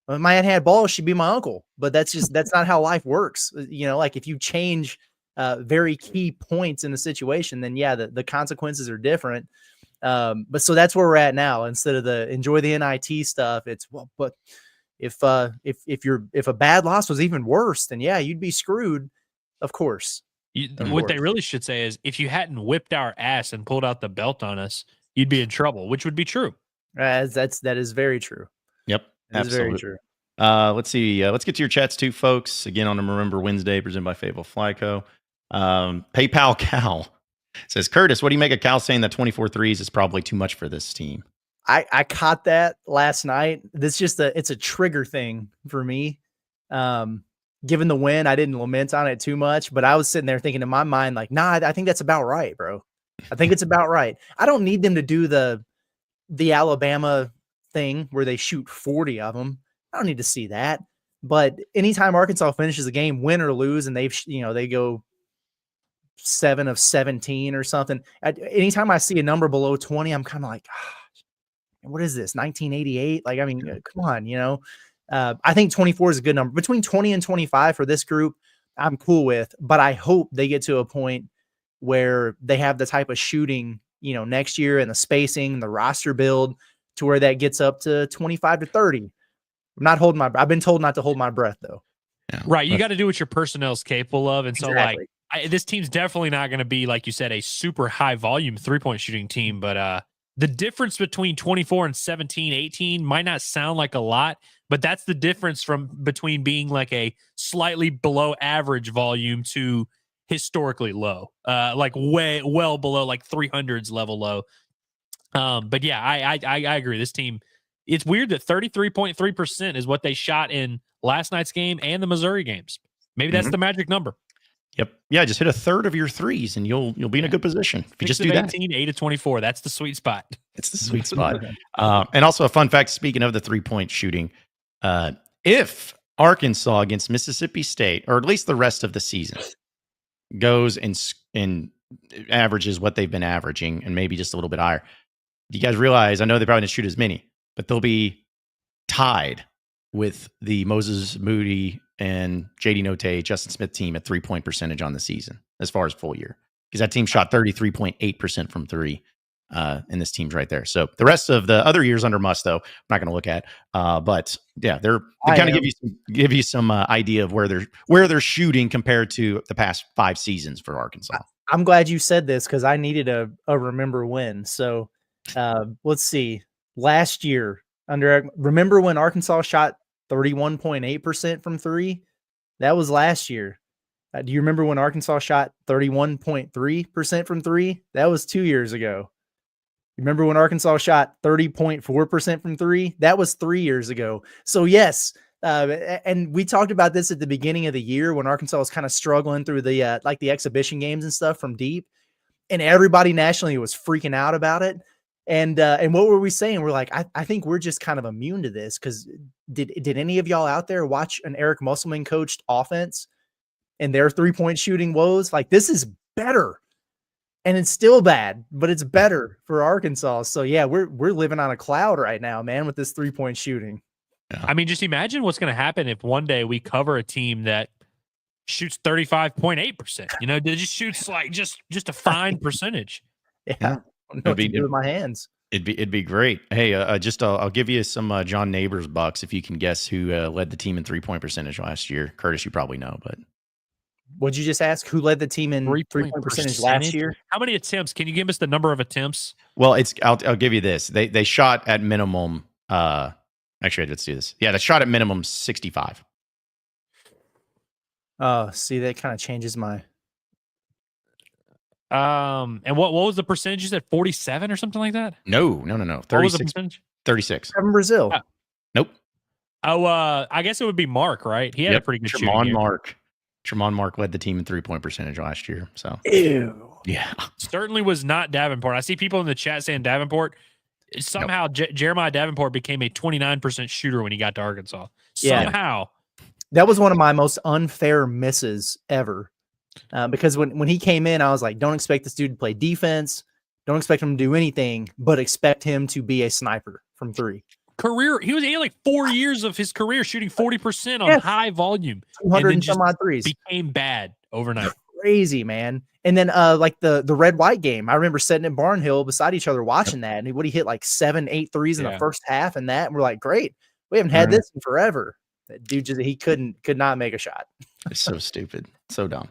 If my aunt had balls, she'd be my uncle, but that's not how life works. Like if you change very key points in the situation, then yeah, the consequences are different. But so that's where we're at now. Instead of the enjoy the NIT stuff, it's but if a bad loss was even worse, then yeah, you'd be screwed. Of course. What they really should say is, if you hadn't whipped our ass and pulled out the belt on us, you'd be in trouble, which would be true. That is very true. Yep, that is very true. Let's see. Let's get to your chats too, folks. Again, on Remember Wednesday, presented by Fayetteville Flyco. PayPal Cal says, Curtis, what do you make of Cal saying that 24 threes is probably too much for this team? I caught that last night. It's a trigger thing for me. Given the win, I didn't lament on it too much, but I was sitting there thinking in my mind, like, nah, I think that's about right, bro. I think it's about right. I don't need them to do the Alabama thing where they shoot 40 of them. I don't need to see that. But anytime Arkansas finishes a game, win or lose, and they go 7 of 17 or something. Anytime I see a number below 20, I'm kind of like, what is this? 1988? Like, I mean, come on, I think 24 is a good number. Between 20 and 25 for this group, I'm cool with, but I hope they get to a point where they have the type of shooting, next year, and the spacing, the roster build, to where that gets up to 25 to 30. I've been told not to hold my breath though. Yeah. Right. You got to do what your personnel's capable of. And exactly. So this team's definitely not going to be, like you said, a super high volume 3-point shooting team, but the difference between 24 and 17, 18 might not sound like a lot, but that's the difference between being like a slightly below average volume to historically low, like well below like 300s level low. But yeah, I agree. This team, it's weird that 33.3% is what they shot in last night's game and the Missouri games. Maybe that's the magic number. Yep. Yeah, just hit a third of your threes and you'll be in a good position. If you just do 18, that. 8 of 24. That's the sweet spot. It's the sweet spot. And also a fun fact, speaking of the 3-point shooting, if Arkansas against Mississippi State, or at least the rest of the season, goes and averages what they've been averaging and maybe just a little bit higher, do you guys realize, I know they probably didn't shoot as many, but they'll be tied with the Moses Moody and JD Notae, Justin Smith team at 3-point percentage on the season as far as full year, because that team shot 33.8% from three, and this team's right there. So the rest of the other years under Muss, though, I'm not going to look at. But yeah, they kind of give you some idea of where they're shooting compared to the past 5 seasons for Arkansas. I'm glad you said this because I needed a remember when. So let's see. Last year, remember when Arkansas shot 31.8% from three? That was last year. Do you remember when Arkansas shot 31.3% from three? That was 2 years ago. You remember when Arkansas shot 30.4% from three? That was 3 years ago. So yes, and we talked about this at the beginning of the year when Arkansas was kind of struggling through the like the exhibition games and stuff from deep, and everybody nationally was freaking out about it. And what were we saying? We're like, I think we're just kind of immune to this, because did any of y'all out there watch an Eric Musselman coached offense and their 3-point shooting woes? Like, this is better, and it's still bad, but it's better for Arkansas. So yeah, we're living on a cloud right now, man, with this 3-point shooting. Yeah. I mean, just imagine what's going to happen if one day we cover a team that shoots 35.8%. They just shoots like just a fine percentage. Yeah. I don't know what to do with my hands. It'd be great. Hey, I'll give you some John Neighbors bucks if you can guess who led the team in 3-point percentage last year. Curtis, you probably know, but what'd you just ask? Who led the team in 3-point percentage last year? How many attempts? Can you give us the number of attempts? Well, I'll give you this. They shot at minimum. Actually, let's do this. Yeah, they shot at minimum 65. See, that kind of changes my. And what was the percentage? You said 47 or something like that? No. 36. What was the percentage? 36. Trevon Brazile. Nope. Oh, I guess it would be Mark, right? He had a pretty good shooting. Tremont Mark led the team in 3-point percentage last year. So ew. Yeah. Certainly was not Davenport. I see people in the chat saying Davenport. Somehow Jeremiah Davenport became a 29% shooter when he got to Arkansas. Somehow. That was one of my most unfair misses ever. Because when he came in, I was like, don't expect this dude to play defense. Don't expect him to do anything, but expect him to be a sniper from 3. He had like 4 years of his career shooting 40% on high volume, 200 and then and just some odd threes. became bad overnight. Crazy, man. And then like the red-white game, I remember sitting in Barnhill beside each other watching that, and he hit like 7-8 threes in the first half, and we're like, great, we haven't had this in forever. That dude could not make a shot. It's so stupid, so dumb.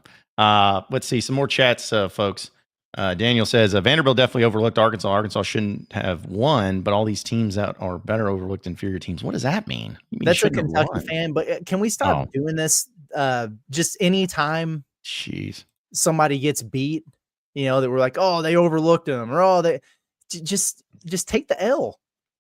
Let's see some more chats, folks. Daniel says Vanderbilt definitely overlooked Arkansas. Arkansas shouldn't have won, but all these teams that are better overlooked inferior teams. What does that mean? That's a Kentucky fan, but can we stop doing this? Just anytime somebody gets beat, that we're like, oh, they overlooked them, or they just take the L.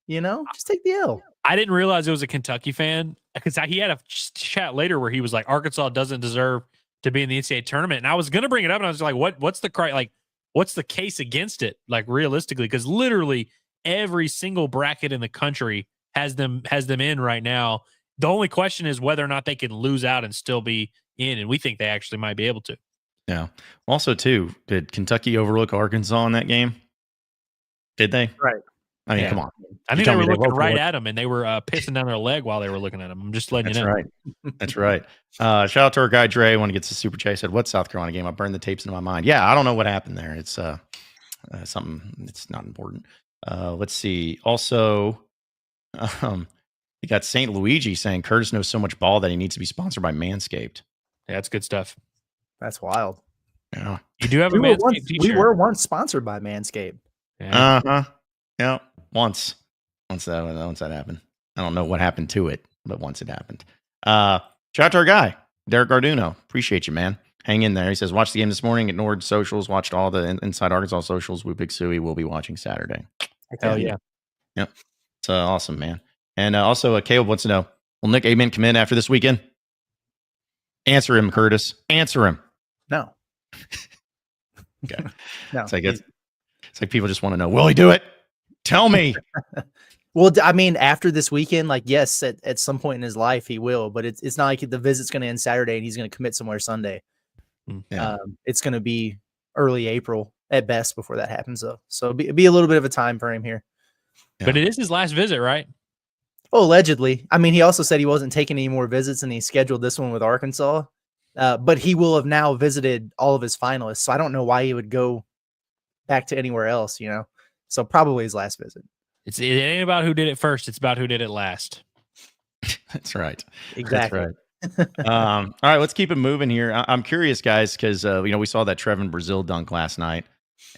Just take the L. I didn't realize it was a Kentucky fan because he had a chat later where he was like, Arkansas doesn't deserve to be in the NCAA tournament, and I was gonna bring it up, and I was like, what's the case against it? Like realistically, because literally every single bracket in the country has them in right now. The only question is whether or not they can lose out and still be in, and we think they actually might be able to. Yeah. Also, too, did Kentucky overlook Arkansas in that game? Did they? Right. I mean, come on. I think they were looking right at them, and they were pissing down their leg while they were looking at them. I'm just letting you know. Right. That's right. Shout out to our guy Dre. When he gets the super chat, he said, "What South Carolina game? I burned the tapes into my mind." Yeah, I don't know what happened there. It's something. It's not important. Let's see. Also, you got St. Luigi saying Curtis knows so much ball that he needs to be sponsored by Manscaped. Yeah, that's good stuff. That's wild. Yeah, you do have a Manscaped t-shirt. We were once sponsored by Manscaped. Yeah. Yeah. Once that happened. I don't know what happened to it, but once it happened. Shout out to our guy, Derek Garduno. Appreciate you, man. Hang in there. He says, watched the game this morning, ignored socials, watched all the Inside Arkansas socials with Big Suey. We'll be watching Saturday. Hell yeah. Yep. It's awesome, man. And also, Caleb wants to know, will Nick Amen come in after this weekend? Answer him, Curtis. Answer him. No. Okay. No. It's like people just want to know, will he do it? Tell me. Well, I mean, after this weekend, like, yes, at some point in his life, he will, but it's not like the visit's going to end Saturday and he's going to commit somewhere Sunday. Yeah. It's going to be early April at best before that happens, though. So it'll be a little bit of a time frame here. Yeah. But it is his last visit, right? Oh, allegedly. I mean, he also said he wasn't taking any more visits and he scheduled this one with Arkansas. But he will have now visited all of his finalists. So I don't know why he would go back to anywhere else, So probably his last visit. It ain't about who did it first. It's about who did it last. That's right. Exactly. That's right. All right, let's keep it moving here. I'm curious, guys, because we saw that Trevon Brazile dunk last night,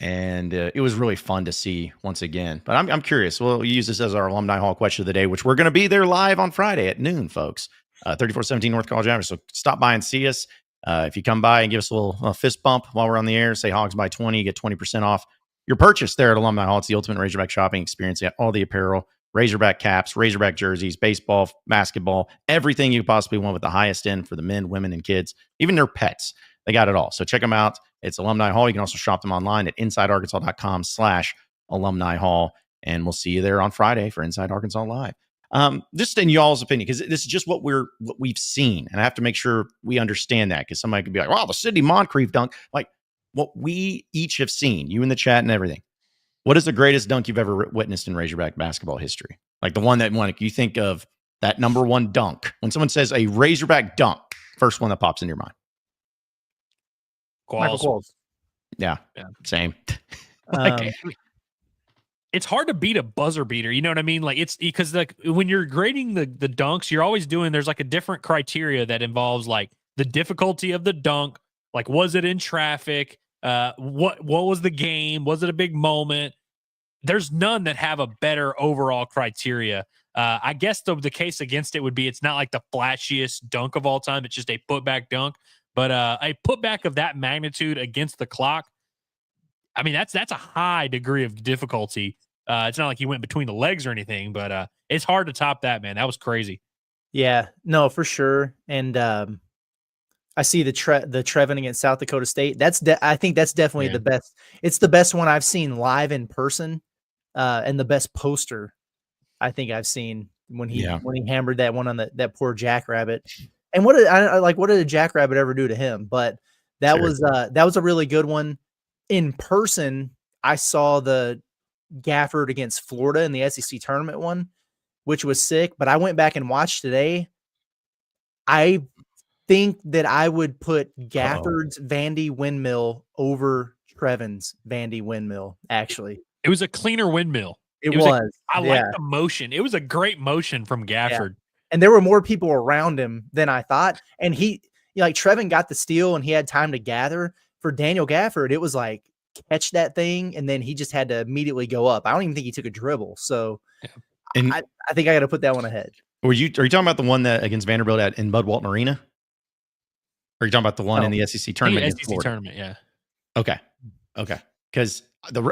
and it was really fun to see once again. But I'm curious. We'll use this as our Alumni Hall question of the day, which we're going to be there live on Friday at noon, folks. 3417 North College Avenue. So stop by and see us. If you come by and give us a little fist bump while we're on the air, say Hogs by 20, you get 20% off your purchase there at Alumni Hall. It's the ultimate Razorback shopping experience. You got all the apparel, Razorback caps, Razorback jerseys, baseball, basketball, everything you possibly want with the highest end for the men, women, and kids, even their pets. They got it all. So check them out. It's Alumni Hall. You can also shop them online at insidearkansas.com/Alumni Hall. And we'll see you there on Friday for Inside Arkansas Live. Just in y'all's opinion, because this is just what we've seen. And I have to make sure we understand that, because somebody could be like, wow, the Sidney Moncrief dunk. Like, what we each have seen, you in the chat and everything. What is the greatest dunk you've ever witnessed in Razorback basketball history? Like the one that you think of, that number one dunk. When someone says a Razorback dunk, first one that pops in your mind. Michael Qualls. Yeah. Same. It's hard to beat a buzzer beater. You know what I mean? Like, it's because when you're grading the dunks, you're always there's like a different criteria that involves like the difficulty of the dunk. Like, was it in traffic? What was the game? Was it a big moment? There's none that have a better overall criteria. I guess the case against it would be it's not like the flashiest dunk of all time. It's just a putback dunk. But a putback of that magnitude against the clock, I mean, that's a high degree of difficulty. It's not like he went between the legs or anything, but it's hard to top that, man. That was crazy. Yeah, no, for sure. And I see the Trevon against South Dakota State. I think that's definitely the best. It's the best one I've seen live in person, and the best poster I think I've seen when he hammered that one on that poor Jackrabbit. And what did a Jackrabbit ever do to him? But That Sure. was a really good one. In person, I saw the Gafford against Florida in the SEC tournament one, which was sick. But I went back and watched today. I think that I would put Gafford's Vandy windmill over Trevon's Vandy windmill, actually. It was a cleaner windmill. It was. I like the motion. It was a great motion from Gafford. And there were more people around him than I thought. And Trevon got the steal and he had time to gather. For Daniel Gafford, it was like, catch that thing, and then he just had to immediately go up. I don't even think he took a dribble. So And I think I got to put that one ahead. are you talking about the one that against Vanderbilt in Bud Walton Arena? Or are you talking about the one in the SEC tournament? The SEC tournament, yeah. Okay. Because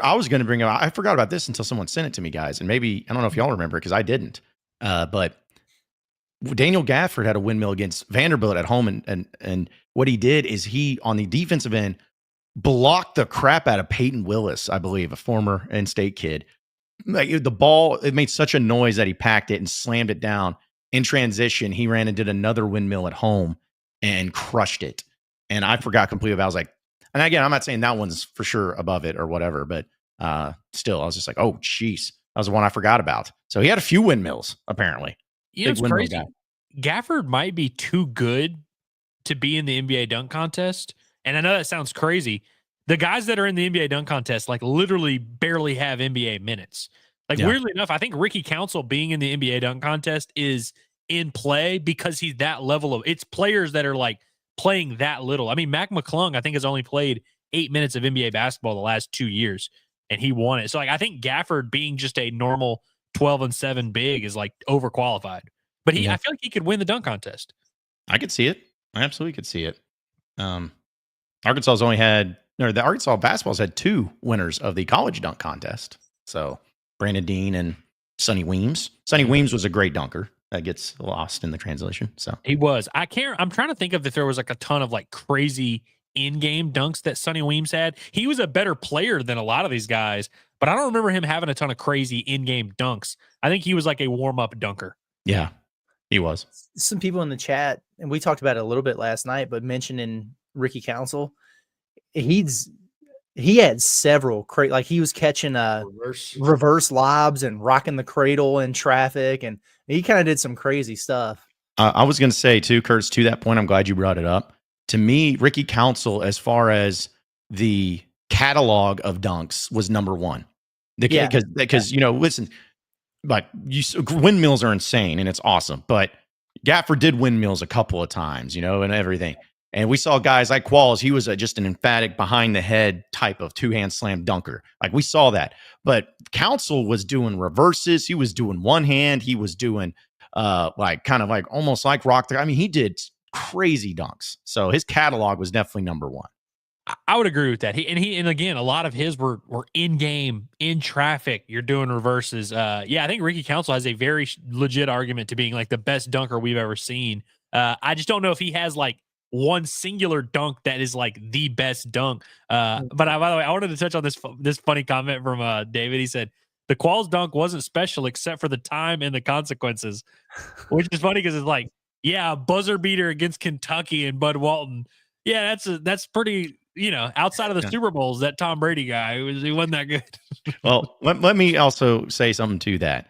I was going to bring up, I forgot about this until someone sent it to me, guys. And maybe, I don't know if y'all remember because I didn't. But Daniel Gafford had a windmill against Vanderbilt at home. And what he did is he, on the defensive end, blocked the crap out of Peyton Willis, I believe, a former in-state kid. Like the ball, it made such a noise that he packed it and slammed it down. In transition, he ran and did another windmill at home and crushed it. And I forgot completely about it. I was like, and again, I'm not saying that one's for sure above it or whatever, but still, I was just like, oh, jeez. That was the one I forgot about. So he had a few windmills, apparently. You know, it's crazy. Gafford might be too good to be in the NBA dunk contest. And I know that sounds crazy. The guys that are in the NBA dunk contest, like, literally barely have NBA minutes. Like, weirdly enough, I think Ricky Council being in the NBA dunk contest is in play because he's that level of, it's players that are like playing that little. I mean, Mac McClung, I think, has only played 8 minutes of NBA basketball the last 2 years, and he won it. So, like, I think Gafford being just a normal 12-7 big is like overqualified. But I feel like he could win the dunk contest. I could see it. I absolutely could see it. Arkansas basketball's had 2 winners of the college dunk contest. So Brandon Dean and Sonny Weems. Sonny Weems was a great dunker. That gets lost in the translation. So he was. I'm trying to think of if there was like a ton of like crazy in-game dunks that Sonny Weems had. He was a better player than a lot of these guys, but I don't remember him having a ton of crazy in-game dunks. I think he was like a warm-up dunker. Yeah, he was. Some people in the chat, and we talked about it a little bit last night, but mentioning Ricky Council, he had several like he was catching reverse lobs and rocking the cradle in traffic, and he kind of did some crazy stuff. I was going to say too, Kurtz, to that point, I'm glad you brought it up. To me, Ricky Council, as far as the catalog of dunks, was number one. Because listen, like windmills are insane and it's awesome, but Gafford did windmills a couple of times, and everything. And we saw guys like Qualls. He was just an emphatic behind the head type of 2-hand slam dunker. Like we saw that. But Council was doing reverses. He was doing one hand. He was doing almost like rock. I mean, he did crazy dunks. So his catalog was definitely number one. I would agree with that. And again, a lot of his were in game, in traffic. You're doing reverses. I think Ricky Council has a very legit argument to being like the best dunker we've ever seen. I just don't know if he has like one singular dunk that is like the best dunk. But by the way, I wanted to touch on this funny comment from David. He said the Qualls dunk wasn't special except for the time and the consequences, which is funny because it's like, a buzzer beater against Kentucky and Bud Walton. Yeah, that's pretty. Outside of the Super Bowls, that Tom Brady guy, he wasn't that good. Well, let me also say something to that.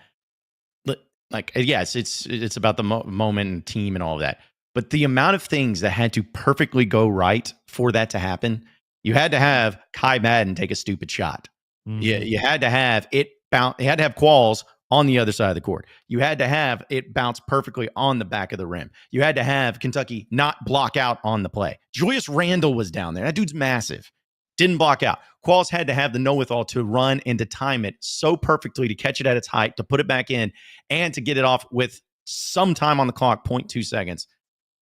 Like, yes, it's about the moment and team and all of that. But the amount of things that had to perfectly go right for that to happen, you had to have Kai Madden take a stupid shot. Mm-hmm. You had to have it bounce. You had to have Qualls on the other side of the court. You had to have it bounce perfectly on the back of the rim. You had to have Kentucky not block out on the play. Julius Randle was down there. That dude's massive. Didn't block out. Qualls had to have the know-withal to run and to time it so perfectly to catch it at its height, to put it back in, and to get it off with some time on the clock, 0.2 seconds.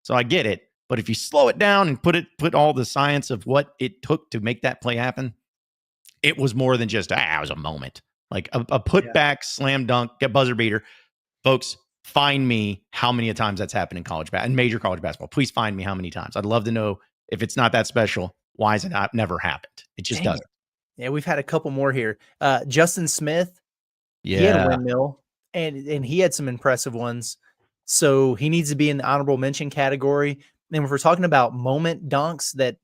So I get it. But if you slow it down and put all the science of what it took to make that play happen, it was more than just, it was a moment. Like a putback, slam dunk, get buzzer beater. Folks, find me how many times that's happened in major college basketball. Please find me how many times. I'd love to know if it's not that special. Why has it never happened? It just doesn't. Yeah, we've had a couple more here. Justin Smith, he had a windmill, and he had some impressive ones. So he needs to be in the honorable mention category. And if we're talking about moment dunks that,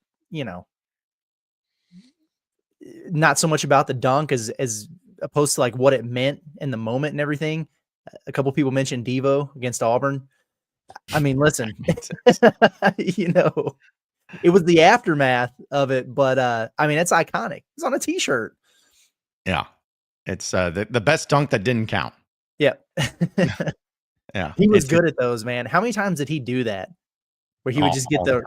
not so much about the dunk as opposed to like what it meant in the moment and everything. A couple people mentioned Devo against Auburn. I mean, listen, it was the aftermath of it, but I mean, it's iconic. It's on a t-shirt. Yeah. It's the best dunk that didn't count. Yeah. Yeah. He was good at those, man. How many times did he do that? Where he would just get the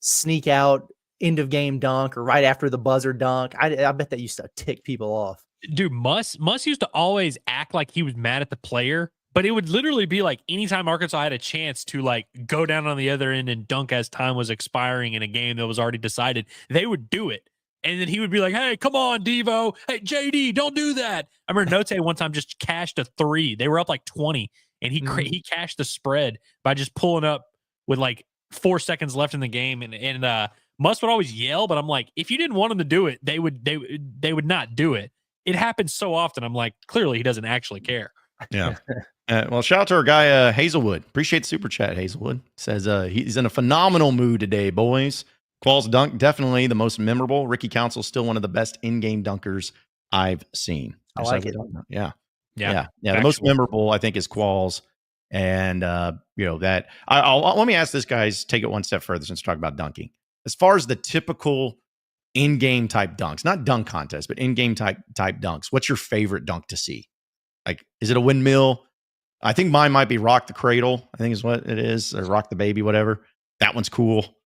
sneak out end of game dunk or right after the buzzer dunk. I bet that used to tick people off. Dude, Muss used to always act like he was mad at the player, but it would literally be like anytime Arkansas had a chance to like go down on the other end and dunk as time was expiring in a game that was already decided, they would do it. And then he would be like, hey, come on, Devo. Hey, JD, don't do that. I remember Note one time just cashed a 3. They were up like 20, and he cashed the spread by just pulling up with like 4 seconds left in the game. And Muss would always yell, but I'm like, if you didn't want him to do it, they would not do it. It happens so often. I'm like, clearly he doesn't actually care. Yeah. Well, shout out to our guy, Hazelwood. Appreciate the super chat, Hazelwood. Says he's in a phenomenal mood today, boys. Qualls dunk, definitely the most memorable. Ricky Council, still one of the best in-game dunkers I've seen. I like it. Yeah. The most memorable, I think, is Qualls. And, that let me ask this, guys, take it one step further since we're talking about dunking. As far as the typical in-game type dunks, not dunk contest, but in-game type dunks, what's your favorite dunk to see? Like, is it a windmill? I think mine might be rock the cradle, I think is what it is, or rock the baby, whatever. That one's cool.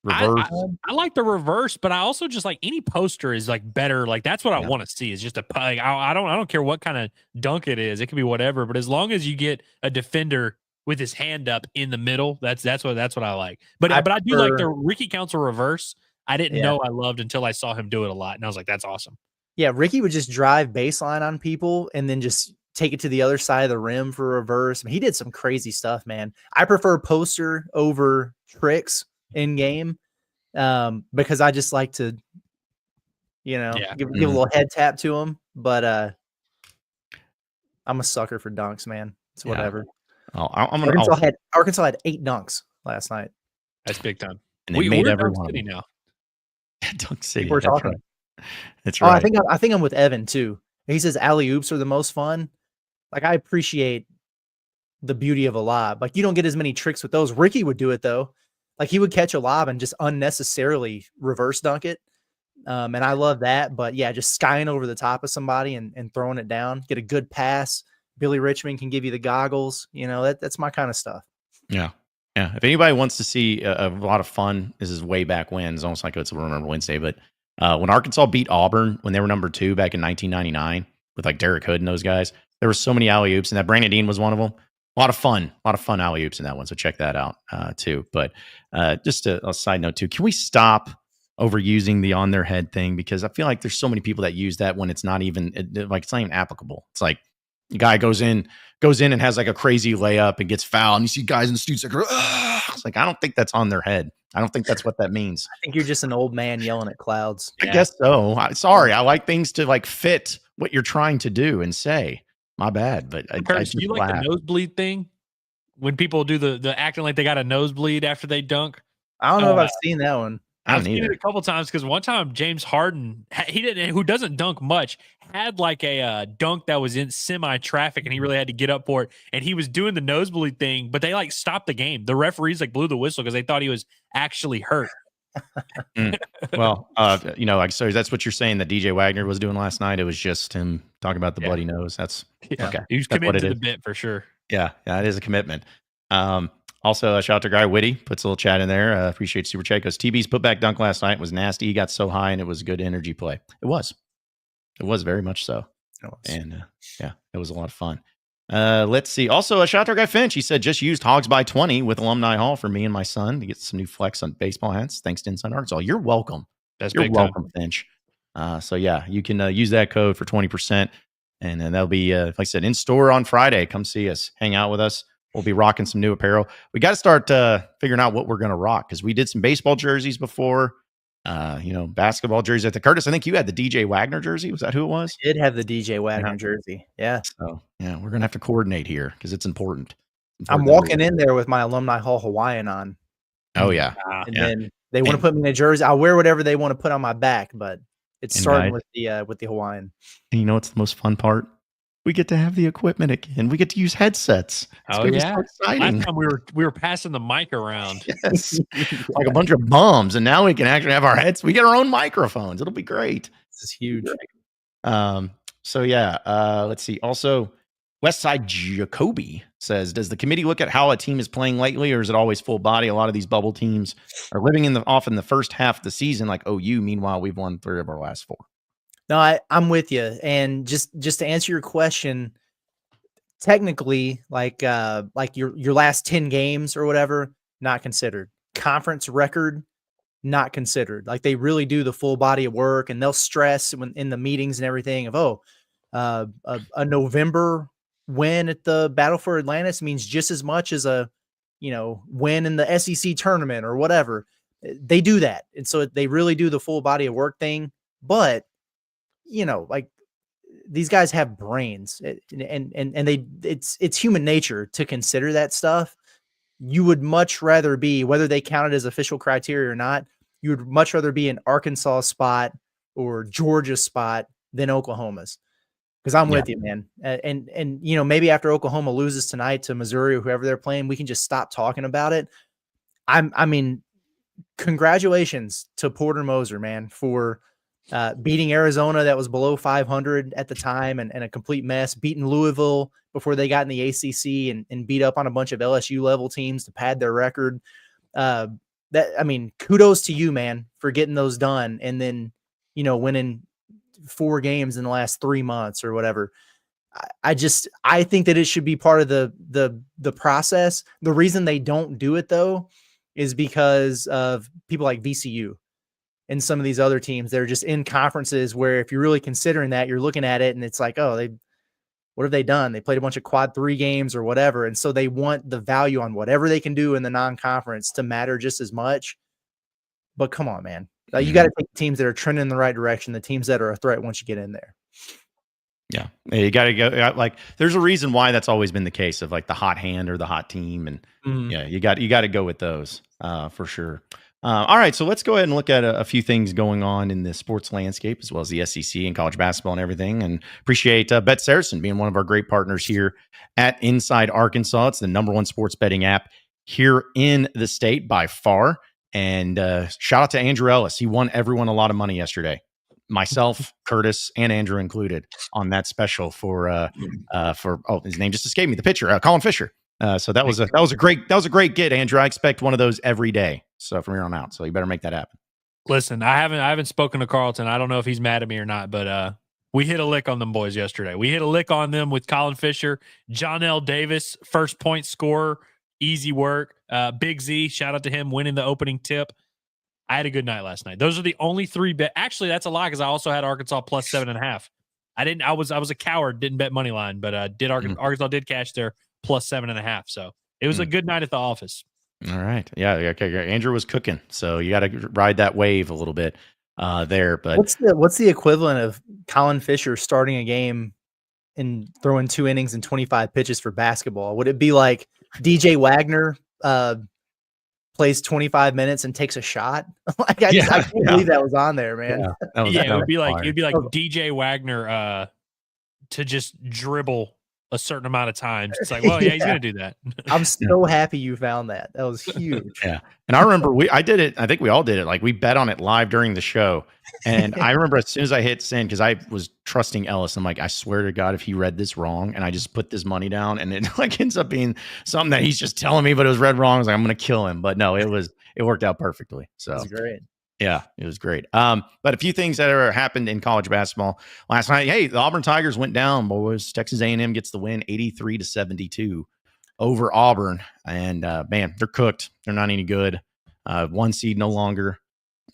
Reverse. I like the reverse, but I also just like any poster is like better. Like that's what I want to see is just like, I don't care what kind of dunk it is. It could be whatever, but as long as you get a defender with his hand up in the middle, that's what I like. But I do like the Ricky Council reverse. I didn't know I loved until I saw him do it a lot, and I was like, that's awesome. Yeah, Ricky would just drive baseline on people and then just take it to the other side of the rim for reverse. I mean, he did some crazy stuff, man. I prefer poster over tricks in game because I just like to, give a little head tap to him. But I'm a sucker for dunks, man. It's whatever. Oh, Arkansas had 8 dunks last night. That's big time. And we made every Dunk one City now. Dunk City. We're talking. Right. That's right. I think I'm with Evan too. He says alley oops are the most fun. Like I appreciate the beauty of a lob. Like you don't get as many tricks with those. Ricky would do it though. Like he would catch a lob and just unnecessarily reverse dunk it. And I love that. But yeah, just skying over the top of somebody and throwing it down, get a good pass. Billy Richmond can give you the goggles. That's my kind of stuff. Yeah. Yeah. If anybody wants to see a lot of fun, this is way back when. It's almost like it's Remember Wednesday. But when Arkansas beat Auburn, when they were number 2 back in 1999 with like Derek Hood and those guys, there were so many alley-oops, and that Brandon Dean was one of them. A lot of fun alley-oops in that one. So check that out too. But just a side note too, can we stop overusing the on their head thing? Because I feel like there's so many people that use that when it's not even applicable. It's like the guy goes in and has like a crazy layup and gets fouled, and you see guys in the students like, ugh. It's like, I don't think that's on their head. I don't think that's what that means. I think you're just an old man yelling at clouds. I guess so. Sorry. I like things to like fit what you're trying to do and say. My bad, but Curtis, do you like the nosebleed thing? When people do the acting like they got a nosebleed after they dunk? I don't know if I've seen that one. I've seen it a couple times because one time James Harden, who doesn't dunk much, had like a dunk that was in semi-traffic and he really had to get up for it. And he was doing the nosebleed thing, but they like stopped the game. The referees like blew the whistle because they thought he was actually hurt. Well, so that's what you're saying that DJ Wagner was doing last night. It was just him talking about the bloody nose. That's okay. He was committed to the bit for sure. Yeah, it is a commitment. Also, shout out to Guy Whitty, puts a little chat in there. Appreciate Super Chat. Goes, TB's putback dunk last night was nasty. He got so high and it was good energy play. It was very much so. And it was a lot of fun. Let's see. Also, a shout out to our guy Finch. He said, just used Hogs by 20 with Alumni Hall for me and my son to get some new flex on baseball hats. Thanks to Inside Arkansas. You're welcome. You're welcome, Finch. So yeah, you can use that code for 20%. And then that'll be, like I said, in store on Friday. Come see us, hang out with us. We'll be rocking some new apparel. We got to start figuring out what we're going to rock because we did some baseball jerseys before, basketball jerseys. Curtis, I think you had the DJ Wagner jersey. Was that who it was? I did have the DJ Wagner jersey. Yeah. So yeah, we're going to have to coordinate here because it's important. I'm walking in there with my Alumni Hall Hawaiian on. Oh yeah. And then They want to put me in a jersey. I'll wear whatever they want to put on my back, but it's starting with the Hawaiian. And you know what's the most fun part? We get to have the equipment again. We get to use headsets. It's gonna be so exciting. Last time we were passing the mic around. Yes. Like a bunch of bums, and now we can actually have our heads. We get our own microphones. It'll be great. This is huge. So yeah, let's see. Also, Westside Jacoby says, does the committee look at how a team is playing lately, or is it always full body? A lot of these bubble teams are living off in the first half of the season, like OU. Meanwhile, we've won 3 of our last 4. No, I'm with you. And just to answer your question, technically, like your last 10 games or whatever, not considered. Conference record, not considered. Like, they really do the full body of work, and they'll stress when in the meetings and everything of, a November win at the Battle for Atlantis means just as much as a, win in the SEC tournament or whatever. They do that. And so they really do the full body of work thing. But, like, these guys have brains, and it's human nature to consider that stuff. You would much rather be, whether they count it as official criteria or not, you would much rather be an Arkansas spot or Georgia spot than Oklahoma's. Because I'm with you, man. And maybe after Oklahoma loses tonight to Missouri or whoever they're playing, we can just stop talking about it. I mean, congratulations to Porter Moser, man, for beating Arizona that was below 500 at the time and a complete mess, beating Louisville before they got in the ACC and beat up on a bunch of LSU level teams to pad their record. Kudos to you, man, for getting those done. And then, winning 4 games in the last 3 months or whatever. I think that it should be part of the process. The reason they don't do it, though, is because of people like VCU and some of these other teams that are just in conferences where, if you're really considering that, you're looking at it and it's like, oh, what have they done? They played a bunch of quad 3 games or whatever. And so they want the value on whatever they can do in the non-conference to matter just as much. But come on, man. You got to take teams that are trending in the right direction, the teams that are a threat once you get in there. Yeah. You got to go. Like, there's a reason why that's always been the case of, like, the hot hand or the hot team. And you got to go with those for sure. All right. So let's go ahead and look at a few things going on in the sports landscape, as well as the SEC and college basketball and everything. And appreciate BetSaracen being one of our great partners here at Inside Arkansas. It's the #1 sports betting app here in the state by far. And shout out to Andrew Ellis. He won everyone a lot of money yesterday. Myself, Curtis, and Andrew included on that special for his name just escaped me. The pitcher, Colin Fisher. So that was a great get, Andrew. I expect one of those every day. So from here on out. So you better make that happen. Listen, I haven't spoken to Carlton. I don't know if he's mad at me or not, but we hit a lick on them boys yesterday. We hit a lick on them with Colin Fisher, John L. Davis, first point scorer. Easy work. Big Z, shout out to him winning the opening tip. I had a good night last night. Those are the only 3 bet. Actually, that's a lie, because I also had Arkansas plus 7.5. I was a coward, didn't bet money line, but Arkansas did cash their plus 7.5. So it was a good night at the office. All right. Yeah. Okay. Andrew was cooking, so you got to ride that wave a little bit there. But what's the equivalent of Colin Fisher starting a game and throwing 2 innings and 25 pitches for basketball? Would it be like DJ Wagner plays 25 minutes and takes a shot? I can't believe that was on there, man. It would be like DJ Wagner to just dribble a certain amount of times. It's like, well, he's gonna do that. I'm so happy you found that. That was huge. Yeah. And I remember I did it. I think we all did it. Like, we bet on it live during the show. And I remember as soon as I hit send, because I was trusting Ellis, I'm like, I swear to God, if he read this wrong, and I just put this money down, and it like ends up being something that he's just telling me, but it was read wrong. I was like, I'm gonna kill him. But no, it worked out perfectly. So it was great. Yeah, it was great. But a few things that happened in college basketball last night. Hey, the Auburn Tigers went down, boys. Texas A&M gets the win, 83-72 over Auburn. And man, they're cooked. They're not any good. 1 seed no longer.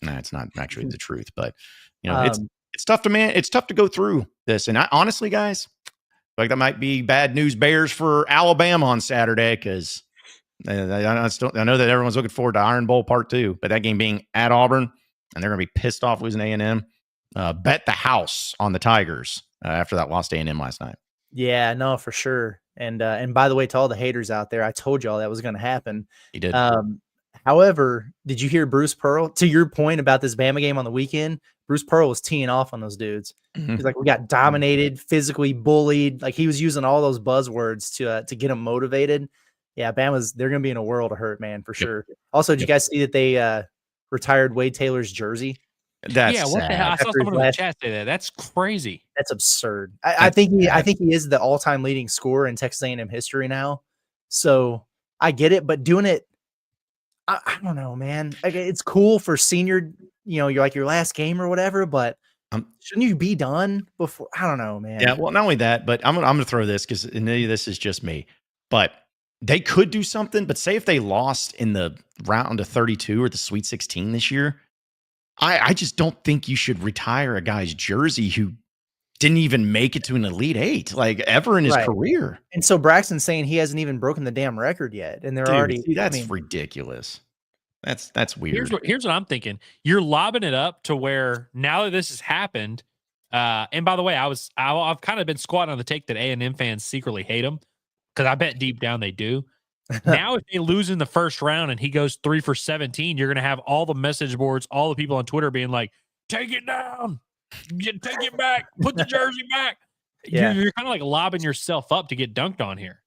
Nah, it's not actually the truth, but it's tough to go through this. And honestly, guys, like, that might be bad news bears for Alabama on Saturday, because I know that everyone's looking forward to Iron Bowl Part 2, but that game being at Auburn, and they're going to be pissed off losing A&M. Bet the house on the Tigers after that loss to A&M last night. Yeah, no, for sure. And by the way, to all the haters out there, I told y'all that was going to happen. He did. However, did you hear Bruce Pearl? To your point about this Bama game on the weekend, Bruce Pearl was teeing off on those dudes. Mhm. He's like, we got dominated, physically bullied. Like he was using all those buzzwords to get them motivated. Yeah, they're going to be in a world of hurt, man, for sure. Also, did you guys see that they retired Wade Taylor's jersey? That's yeah, what the hell? I saw After his someone in the last- chat say that. That's crazy. That's absurd. I think he is the all-time leading scorer in Texas A&M history now. So I get it, but doing it, I don't know, man. Like, it's cool for senior, you're like your last game or whatever, but shouldn't you be done before? I don't know, man. Yeah, well, not only that, but I'm gonna throw this because this is just me. But they could do something. But say if they lost in the round of 32 or the Sweet 16 this year, I just don't think you should retire a guy's jersey who didn't even make it to an Elite Eight, like ever in his career. And so Braxton's saying he hasn't even broken the damn record yet, and they're already. See, that's ridiculous. That's weird. Here's what I'm thinking. You're lobbing it up to where now that this has happened. And by the way, I've kind of been squatting on the take that A&M fans secretly hate him because I bet deep down they do. Now, if they lose in the first round and he goes 3 for 17, you're going to have all the message boards, all the people on Twitter being like, "Take it down, take it back, put the jersey back." Yeah. You're kind of like lobbing yourself up to get dunked on here.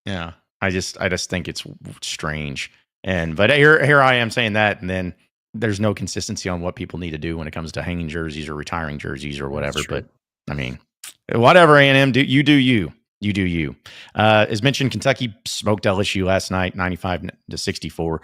Yeah, I just think it's strange. But here I am saying that, and then there's no consistency on what people need to do when it comes to hanging jerseys or retiring jerseys or whatever. But I mean, whatever A&M do you. You do you. As mentioned, Kentucky smoked LSU last night, 95-64.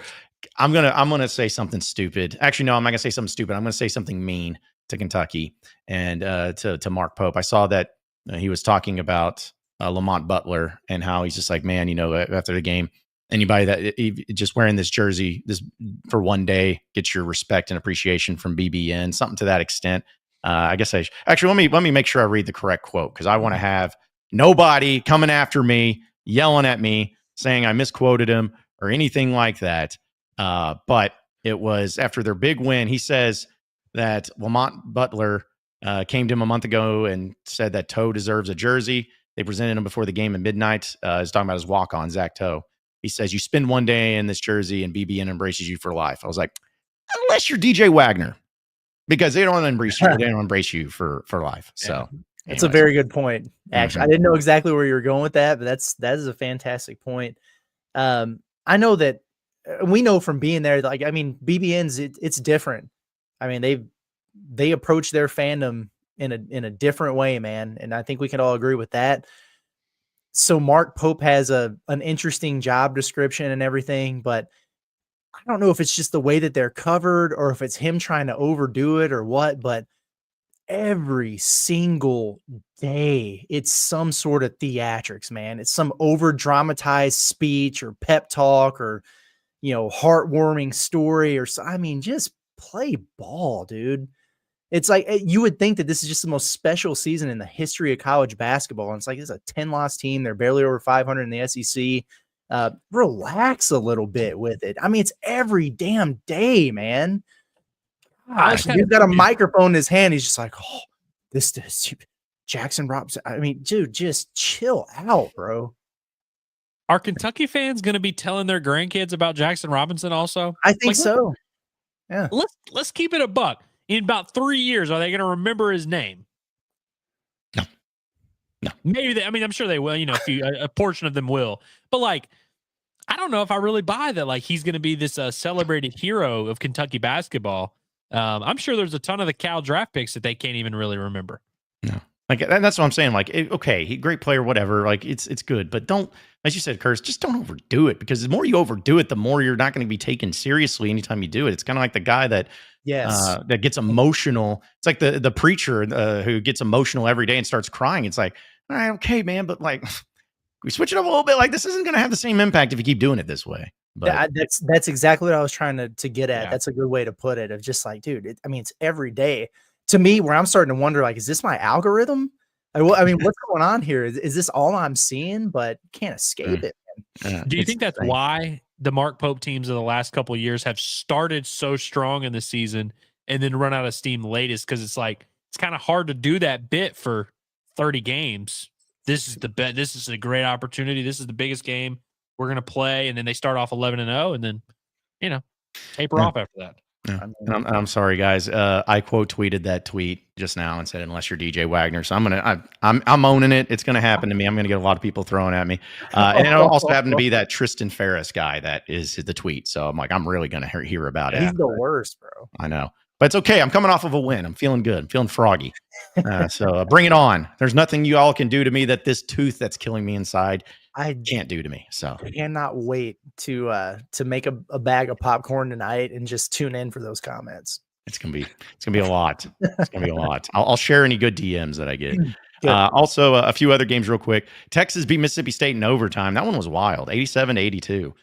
I'm gonna say something stupid. Actually, no, I'm not gonna say something stupid. I'm gonna say something mean to Kentucky and to Mark Pope. I saw that he was talking about Lamont Butler and how he's just like, man, after the game, anybody that just wearing this jersey this for one day gets your respect and appreciation from BBN, something to that extent. I guess actually let me make sure I read the correct quote because I want to have nobody coming after me, yelling at me, saying I misquoted him or anything like that. But it was after their big win. He says that Lamont Butler came to him a month ago and said that Toe deserves a jersey. They presented him before the game at midnight. He's talking about his walk-on, Zach Toe. He says, you spend one day in this jersey and BBN embraces you for life. I was like, unless you're DJ Wagner, because they don't embrace you. They don't embrace you for life. So it's a very good point. Actually, I didn't know exactly where you were going with that, but that is a fantastic point. I know that we know from being there, like, I mean, BBN's it's different. I mean, they approach their fandom in a different way, man. And I think we can all agree with that. So Mark Pope has an interesting job description and everything, but I don't know if it's just the way that they're covered or if it's him trying to overdo it or what, but every single day it's some sort of theatrics, man. It's some over dramatized speech or pep talk or, heartwarming story or so. I mean, just play ball, dude. It's like you would think that this is just the most special season in the history of college basketball. And it's like, it's a 10-loss team. They're barely over 500 in the SEC. Relax a little bit with it. I mean, it's every damn day, man. Gosh, he's got a microphone in his hand. He's just like, oh, this Jackson Robinson. I mean, dude, just chill out, bro. Are Kentucky fans going to be telling their grandkids about Jackson Robinson also? I think so. Yeah. Let's keep it a buck. In about 3 years, are they going to remember his name? No. Maybe I'm sure they will. A portion of them will. But like, I don't know if I really buy that. Like, he's going to be this celebrated hero of Kentucky basketball. I'm sure there's a ton of the Cal draft picks that they can't even really remember. No. Like, that's what I'm saying. Like, okay, great player, whatever. Like, it's good, but don't, as you said, Curtis, just don't overdo it, because the more you overdo it, the more you're not going to be taken seriously anytime you do it. It's kind of like the guy that gets emotional. It's like the preacher who gets emotional every day and starts crying. It's like, all right, okay, man, but like, we switch it up a little bit. Like, this isn't going to have the same impact if you keep doing it this way. But that's exactly what I was trying to get at. Yeah. That's a good way to put it. Of just like, dude, it's every day. To me, where I'm starting to wonder, like, is this my algorithm? I mean, what's going on here? Is this all I'm seeing? But can't escape it. Man. Do you think that's why the Mark Pope teams of the last couple of years have started so strong in the season and then run out of steam latest? Because it's like, it's kind of hard to do that bit for 30 games. This is the bet. This is a great opportunity. This is the biggest game we're going to play. And then they start off 11-0, and then taper off after that. Yeah. And I'm sorry, guys. I quote tweeted that tweet just now and said, "Unless you're DJ Wagner," so I'm owning it. It's going to happen to me. I'm going to get a lot of people throwing at me, and it also happened to be that Tristan Ferris guy that is the tweet. So I'm like, I'm really going to hear about it. He's the worst, bro. I know, but it's okay. I'm coming off of a win. I'm feeling good. I'm feeling froggy. So bring it on. There's nothing you all can do to me that this tooth that's killing me inside I can't do to me. So I cannot wait to make a bag of popcorn tonight and just tune in for those comments. It's gonna be a lot. It's gonna be a lot. I'll share any good DMs that I get. Also, a few other games real quick. Texas beat Mississippi State in overtime. That one was wild, 87-82.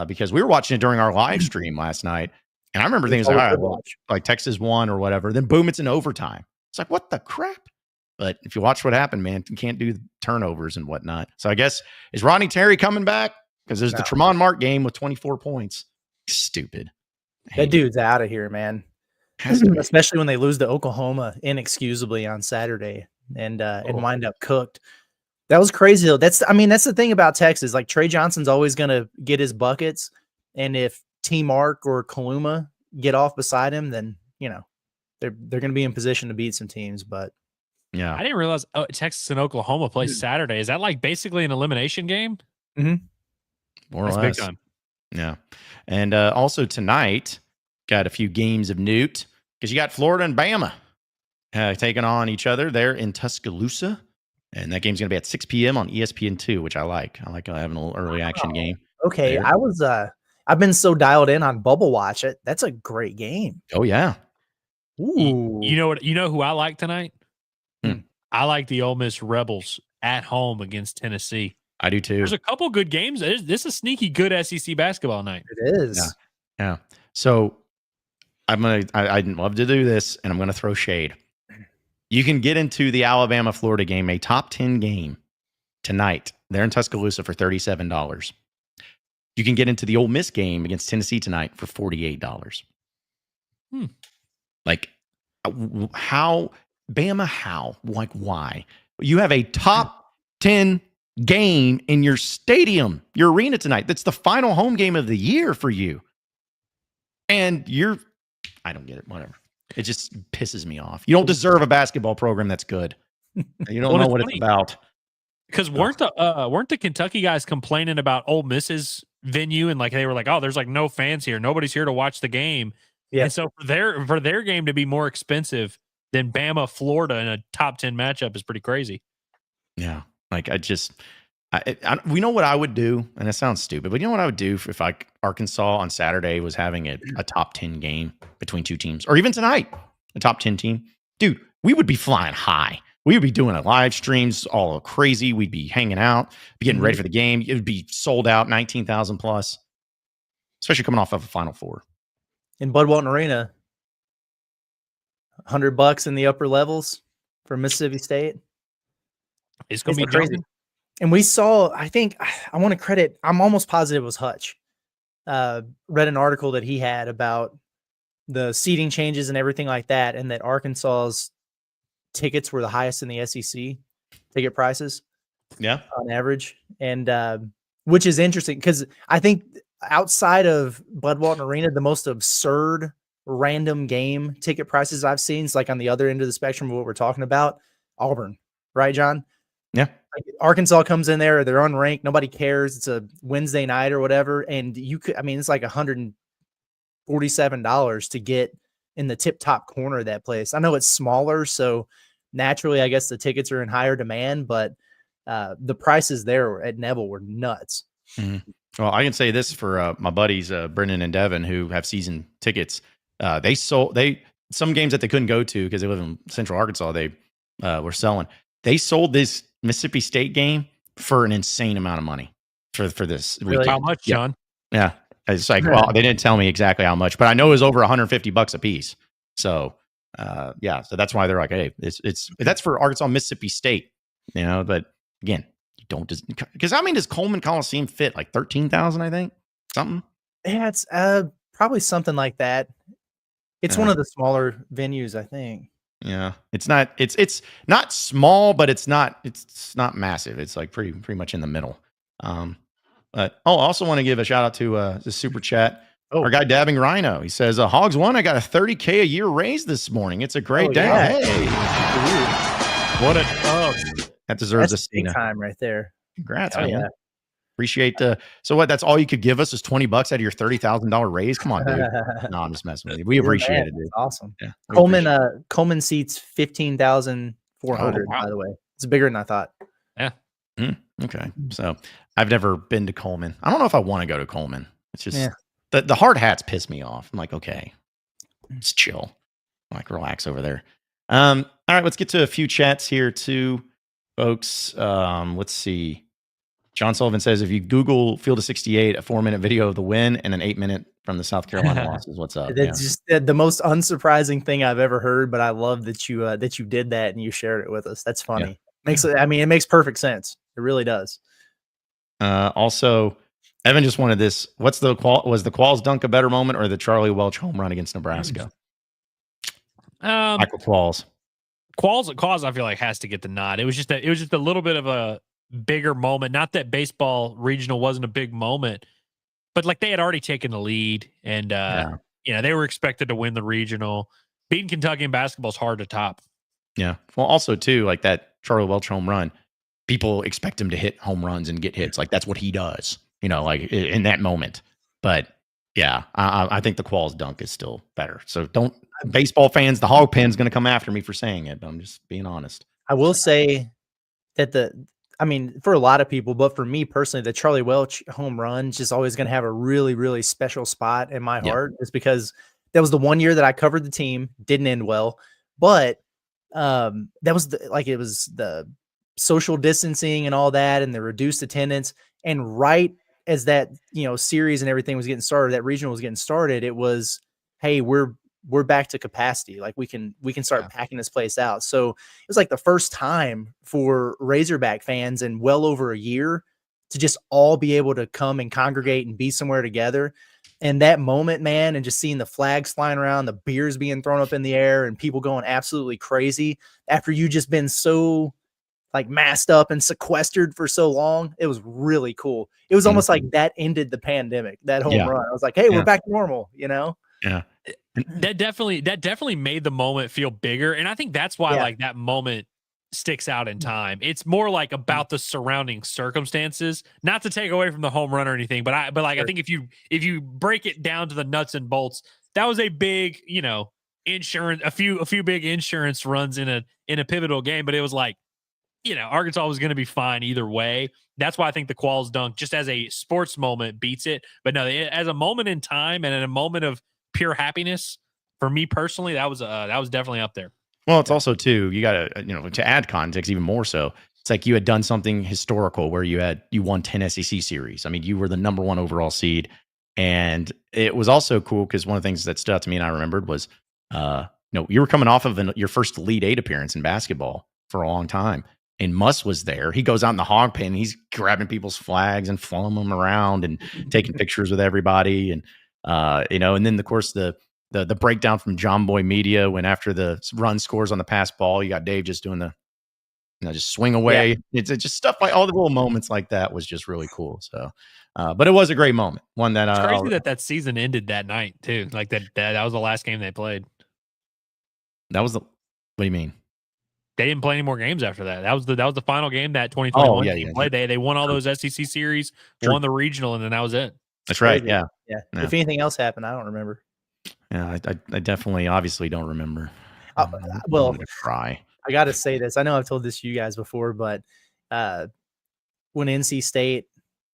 Because we were watching it during our live stream last night, and I remember things like Texas won or whatever. Then boom, it's in overtime. It's like, what the crap? But if you watch what happened, man, you can't do turnovers and whatnot. So I guess, is Rodney Terry coming back? Because there's the Tremont Mark game with 24 points. Stupid. That dude's out of here, man. Especially when they lose to Oklahoma inexcusably on Saturday and wind up cooked. That was crazy though. That's the thing about Texas. Like Trey Johnson's always gonna get his buckets. And if T Mark or Kaluma get off beside him, then they're gonna be in position to beat some teams. But yeah, I didn't realize Texas and Oklahoma play Saturday. Is that like basically an elimination game? Mm-hmm. More or less. Big time. Yeah. And also tonight, got a few games of note because you got Florida and Bama taking on each other there in Tuscaloosa. And that game's going to be at 6 p.m. on ESPN2, which I like. I like having a little early action game. Okay. There. I've been so dialed in on Bubble Watch. That's a great game. Oh, yeah. Ooh. You know who I like tonight? I like the Ole Miss Rebels at home against Tennessee. I do too. There's a couple good games. This is a sneaky good SEC basketball night. It is. Yeah. So I'd love to do this, and I'm gonna throw shade. You can get into the Alabama-Florida game, a top 10 game tonight. They're in Tuscaloosa for $37. You can get into the Ole Miss game against Tennessee tonight for $48. Like, how? Bama, how? Like, why? You have a top 10 game in your stadium, your arena tonight. That's the final home game of the year for you. And I don't get it. Whatever. It just pisses me off. You don't deserve a basketball program that's good. You don't know what it's about. Because weren't the Kentucky guys complaining about Ole Miss's venue and like they were like, oh, there's like no fans here. Nobody's here to watch the game. Yeah. And so for their game to be more expensive than Bama, Florida in a top 10 matchup is pretty crazy. Yeah. Like we know what I would do, and it sounds stupid, but you know what I would do if Arkansas on Saturday was having a top 10 game between two teams, or even tonight, a top 10 team? Dude, we would be flying high. We would be doing live streams all crazy. We'd be hanging out, be getting ready for the game. It would be sold out, 19,000 plus, especially coming off of a Final Four. In Bud Walton Arena, $100 in the upper levels for Mississippi State. It's going to be crazy. And we saw, I'm almost positive it was Hutch. Read an article that he had about the seating changes and everything like that, and that Arkansas's tickets were the highest in the SEC ticket prices. Yeah. On average. And which is interesting because I think outside of Bud Walton Arena, the most absurd random game ticket prices I've seen is like on the other end of the spectrum of what we're talking about, Auburn, right, John? Yeah. Like Arkansas comes in there, they're unranked, nobody cares. It's a Wednesday night or whatever, and it's like $147 to get in the tip top corner of that place. I know it's smaller, so naturally, I guess the tickets are in higher demand, but the prices there at Neville were nuts. Mm-hmm. Well, I can say this for my buddies, Brendan and Devin, who have season tickets. They sold some games that they couldn't go to because they live in Central Arkansas. They were selling. They sold this Mississippi State game for an insane amount of money for this weekend. How much, John? Yeah. It's like, well, they didn't tell me exactly how much, but I know it was over $150 a piece. So, so that's why they're like, hey, that's for Arkansas, Mississippi State, but again, you don't just, because does Coleman Coliseum fit like 13,000, I think? Something? Yeah, it's probably something like that. It's one of the smaller venues, I think. Yeah, it's not small, but it's not massive. It's like pretty much in the middle. But I also want to give a shout out to the super chat Our guy Dabbing Rhino, he says, Hogs won. I got a $30K a year raise this morning. It's a great day. Yeah. Hey. What a That deserves That's a big Cena. time right there. Congrats, Oh, man. yeah. Appreciate so what? That's all you could give us is $20 out of your $30,000 raise. Come on, dude. No, I'm just messing with you. We appreciate it, dude. That's awesome. Yeah, we Coleman seats 15,400. wow. By the way, it's bigger than I thought. Yeah. Okay. So I've never been to Coleman. I don't know if I want to go to Coleman. It's just the hard hats piss me off. I'm like, okay, it's chill. Like, relax over there. All right, let's get to a few chats here too, folks. Let's see. John Sullivan says, if you Google Field of 68, a 4-minute video of the win and an 8-minute from the South Carolina losses. What's up? That's just the most unsurprising thing I've ever heard, but I love that you did that and you shared it with us. That's funny. Yeah. It makes perfect sense. It really does. Also, Evan just wanted this. Was the Qualls dunk a better moment or the Charlie Welch home run against Nebraska? Michael Qualls. Qualls, I feel like, has to get the nod. It was just a little bit of a bigger moment. Not that baseball regional wasn't a big moment, but like they had already taken the lead, and they were expected to win the regional. Beating Kentucky in basketball is hard to top. Yeah. Well, also too, like that Charlie Welch home run, people expect him to hit home runs and get hits. Like that's what he does, like in that moment. But yeah, I think the Qualls dunk is still better. So don't, baseball fans, the hog pen's going to come after me for saying it. But I'm just being honest. I will say that for a lot of people, but for me personally, the Charlie Welch home run is just always going to have a really, really special spot in my heart. It's because that was the one year that I covered the team, didn't end well, but that was it was the social distancing and all that, and the reduced attendance. And right as that, series and everything was getting started, that regional was getting started, it was, hey, we're back to capacity. Like we can start packing this place out. So it was like the first time for Razorback fans in well over a year to just all be able to come and congregate and be somewhere together. And that moment, man, and just seeing the flags flying around, the beers being thrown up in the air, and people going absolutely crazy after you just been so like masked up and sequestered for so long. It was really cool. It was almost like that ended the pandemic, that home run. I was like, hey, we're back to normal, Yeah. That definitely made the moment feel bigger. And I think that's why like that moment sticks out in time. It's more like about the surrounding circumstances, not to take away from the home run or anything, but I think if you break it down to the nuts and bolts, that was a big, insurance, a few big insurance runs in a pivotal game, but it was like, Arkansas was going to be fine either way. That's why I think the Qualls dunk, just as a sports moment, beats it. But no, as a moment in time and in a moment of pure happiness, for me personally, that was definitely up there. Well, it's also too, you got to, to add context even more so. It's like you had done something historical where you won 10 SEC series. I mean, you were the number 1 overall seed, and it was also cool because one of the things that stood out to me and I remembered was, you were coming off of your first Elite 8 appearance in basketball for a long time. And Muss was there. He goes out in the hog pen. He's grabbing people's flags and flowing them around and taking pictures with everybody. And, and then of course the breakdown from John Boy Media when after the run scores on the pass ball, you got Dave just doing the, just swing away. Yeah. It's just stuff like all the little moments like that was just really cool. So, but it was a great moment. One that it's crazy that season ended that night too. Like that was the last game they played. What do you mean? They didn't play any more games after that. That was the final game that 2021 team played. They won all those SEC series, won the regional, and then that was it. That's right. Yeah. If anything else happened, I don't remember. Yeah, I definitely, obviously don't remember. Well, try. I got to say this. I know I've told this to you guys before, but when NC State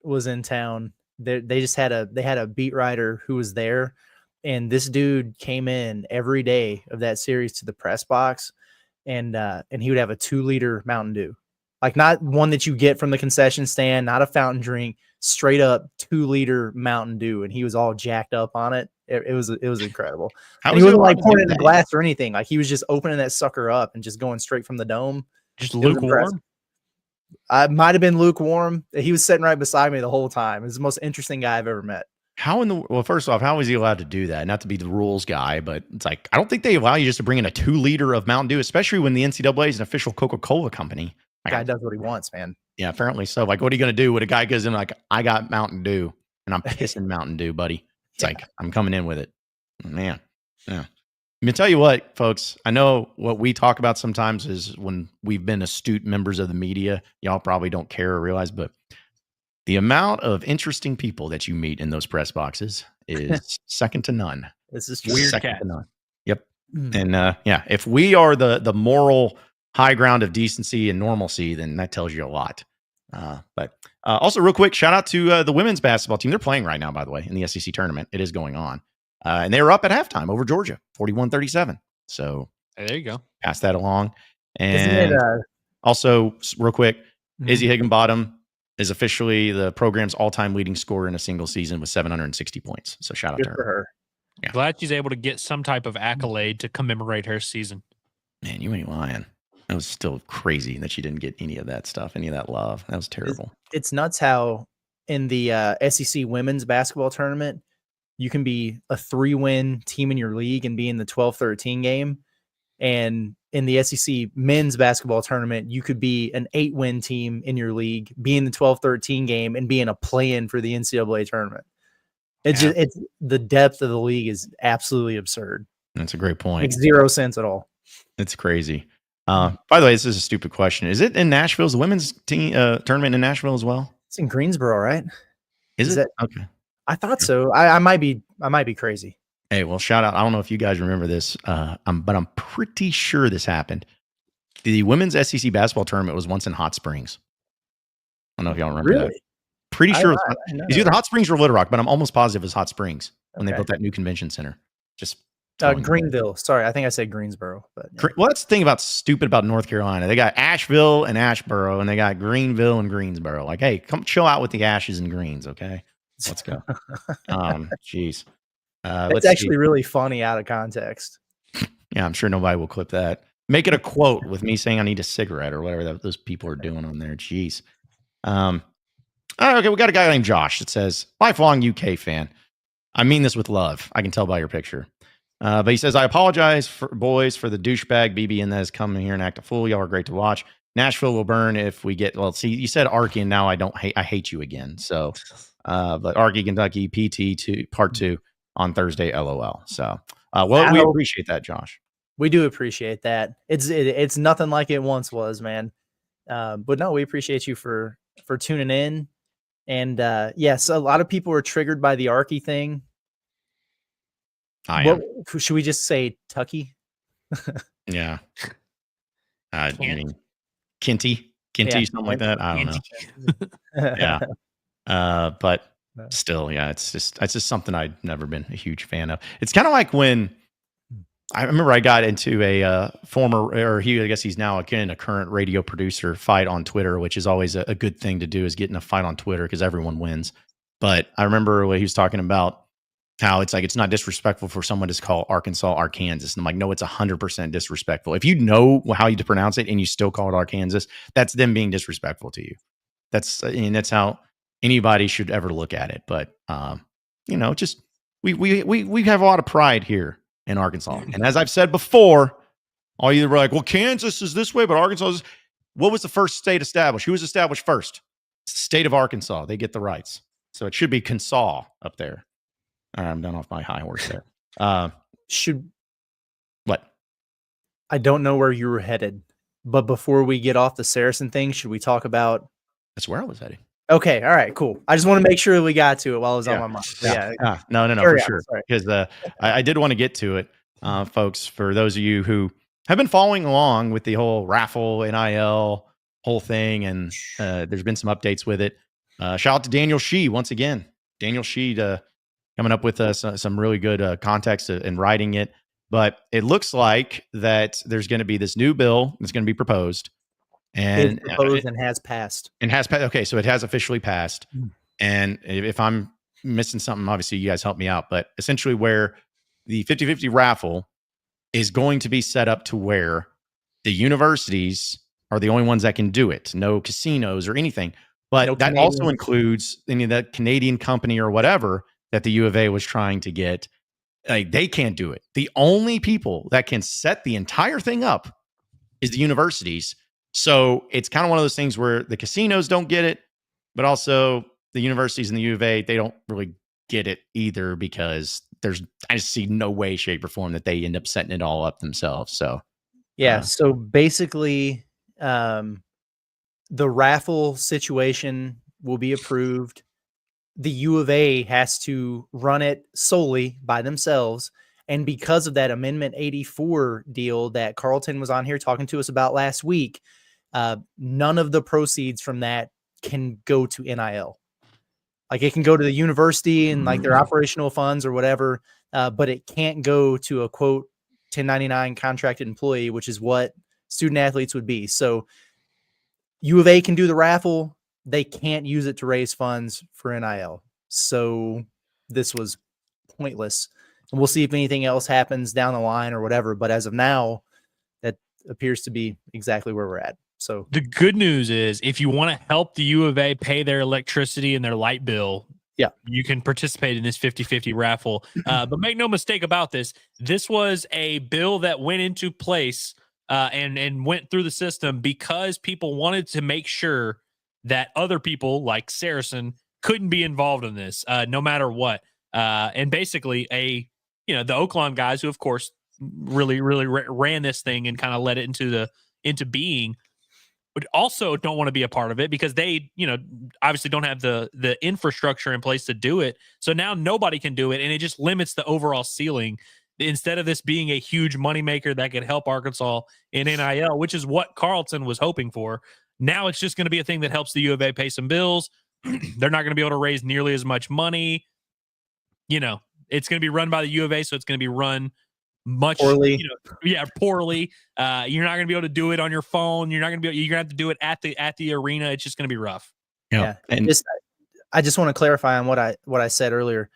was in town, they had a beat writer who was there, and this dude came in every day of that series to the press box. And he would have a 2-liter Mountain Dew, like not one that you get from the concession stand, not a fountain drink, straight up 2-liter Mountain Dew. And he was all jacked up on it. It was incredible. And he wasn't like pouring it in the glass or anything. Like he was just opening that sucker up and just going straight from the dome. Just lukewarm. I might have been lukewarm. He was sitting right beside me the whole time. It was the most interesting guy I've ever met. Well, first off, how is he allowed to do that? Not to be the rules guy, but it's like, I don't think they allow you just to bring in a 2-liter of Mountain Dew, especially when the NCAA is an official Coca-Cola company. Guy does what he wants, man. Yeah, apparently so. Like, what are you going to do when a guy goes in like, I got Mountain Dew and I'm pissing Mountain Dew, buddy? It's like, I'm coming in with it. Man. Yeah. I'm going to tell you what, folks, I know what we talk about sometimes is when we've been astute members of the media, y'all probably don't care or realize, but the amount of interesting people that you meet in those press boxes is second to none. This is true. Weird Second cat. to none. Yep. And if we are the moral high ground of decency and normalcy, then that tells you a lot. But also real quick, shout out to the women's basketball team. They're playing right now, by the way, in the SEC tournament. It is going on. And they were up at halftime over Georgia, 41-37. So There you go. pass that along. Isn't And it, also, real quick, Mhm. Izzy Higginbottom is officially the program's all-time leading scorer in a single season with 760 points. So shout out good to for her. her. Yeah. Glad she's able to get some type of accolade to commemorate her season. Man, you ain't lying. That was still crazy that she didn't get any of that stuff, any of that love. That was terrible. It's nuts how in the SEC women's basketball tournament, you can be a 3-win team in your league and be in the 12-13 game. And in the SEC men's basketball tournament, you could be an 8-win team in your league, be in the 12-13 game, and be in a play-in for the NCAA tournament. It's Yeah. just, it's the depth of the league is absolutely absurd. That's a great point. Makes zero sense at all. It's crazy. By the way, this is a stupid question. Is it in Nashville's women's team tournament in Nashville as well? It's in Greensboro, right? Is Is it? Okay. I thought so. I might be crazy. Hey, well, shout out. I don't know if you guys remember this, but I'm pretty sure this happened. The women's SEC basketball tournament was once in Hot Springs. I don't know if y'all remember that. Really? Pretty sure I know. it's either Hot Springs or Little Rock, but I'm almost positive it was Hot Springs when they Okay. built that new convention center. Just throwing it out. Greenville. Sorry, I think I said Greensboro. But yeah. Well, that's the thing about stupid about North Carolina. They got Asheville and Asheboro, and they got Greenville and Greensboro. Like, hey, come chill out with the ashes and greens, okay? Let's go. Jeez. It's actually really funny out of context. Yeah, I'm sure nobody will clip that. Make it a quote with me saying I need a cigarette or whatever those people are doing on there. Jeez. Okay, we got a guy named Josh that says, lifelong UK fan. I mean this with love. I can tell by your picture. But he says, I apologize for boys for the douchebag BB that has come in here and act a fool. Y'all are great to watch. Nashville will burn if we get, well, see, you said Arky and now I hate you again. So, but Arky, Kentucky, PT part 2 on Thursday, LOL. So, well, we appreciate that, Josh. We do appreciate that. It's nothing like it once was, man. But no, we appreciate you for tuning in. And yes, a lot of people were triggered by the Arky thing. Should we just say Tucky? Yeah. I mean, Kinty, Yeah. something like that. I don't know. Yeah. But still, yeah, it's just something I'd never been a huge fan of. It's kind of like when I remember I got into a I guess he's now again a current radio producer fight on Twitter, which is always a good thing to do, is get in a fight on Twitter because everyone wins. But I remember what he was talking about, how it's like it's not disrespectful for someone to call Arkansas Arkansas. And I'm like, no, it's 100% disrespectful. If you know how you pronounce it and you still call it Arkansas, that's them being disrespectful to you. That's how anybody should ever look at it. But just we have a lot of pride here in Arkansas. And as I've said before, all you were like, well, Kansas is this way, but Arkansas is. What was the first state established? Who was established first? It's the state of Arkansas. They get the rights. So it should be Kansas up there. All right, I'm done off my high horse there. What? I don't know where you were headed, but before we get off the Saracen thing, should we talk about? That's where I was heading. Okay, all right, cool. I just want to make sure we got to it while it was on my mind. Yeah. No, for sure. Because I did want to get to it, folks. For those of you who have been following along with the whole Raffle NIL whole thing, and there's been some updates with it. Shout out to Daniel Shee once again. Daniel Shee coming up with some really good context and writing it. But it looks like that there's going to be this new bill that's going to be proposed. And it's proposed and has passed. Okay, so it has officially passed. And if I'm missing something, obviously you guys help me out. But essentially where the 50-50 raffle is going to be set up to where the universities are the only ones that can do it. No casinos or anything. But that also includes any of that Canadian company or whatever that the U of A was trying to get. Like, they can't do it. The only people that can set the entire thing up is the universities. So it's kind of one of those things where the casinos don't get it, but also the universities and the U of A, they don't really get it either, because I just see no way, shape, or form that they end up setting it all up themselves. So yeah. So basically, the raffle situation will be approved. The U of A has to run it solely by themselves. And because of that Amendment 84 deal that Carlton was on here talking to us about last week, none of the proceeds from that can go to NIL. Like, it can go to the university and like their operational funds or whatever, but it can't go to a quote 1099 contracted employee, which is what student athletes would be. So U of A can do the raffle. They can't use it to raise funds for NIL. So this was pointless. And we'll see if anything else happens down the line or whatever. But as of now, that appears to be exactly where we're at. So the good news is, if you want to help the U of A pay their electricity and their light bill, yeah, you can participate in this 50-50 raffle. But make no mistake about this. This was a bill that went into place and went through the system because people wanted to make sure that other people like Saracen couldn't be involved in this, no matter what. And basically the Oakland guys, who of course really ran this thing and kind of led it into being, but also don't want to be a part of it because they, obviously don't have the infrastructure in place to do it. So now nobody can do it, and it just limits the overall ceiling. Instead of this being a huge moneymaker that could help Arkansas in NIL, which is what Carlton was hoping for, now it's just going to be a thing that helps the U of A pay some bills. They're not going to be able to raise nearly as much money. It's going to be run by the U of A, so it's going to be run much poorly. Poorly. You're not going to be able to do it on your phone. You're going to have to do it at the arena. It's just going to be rough. Yeah. And I just want to clarify on what I said earlier.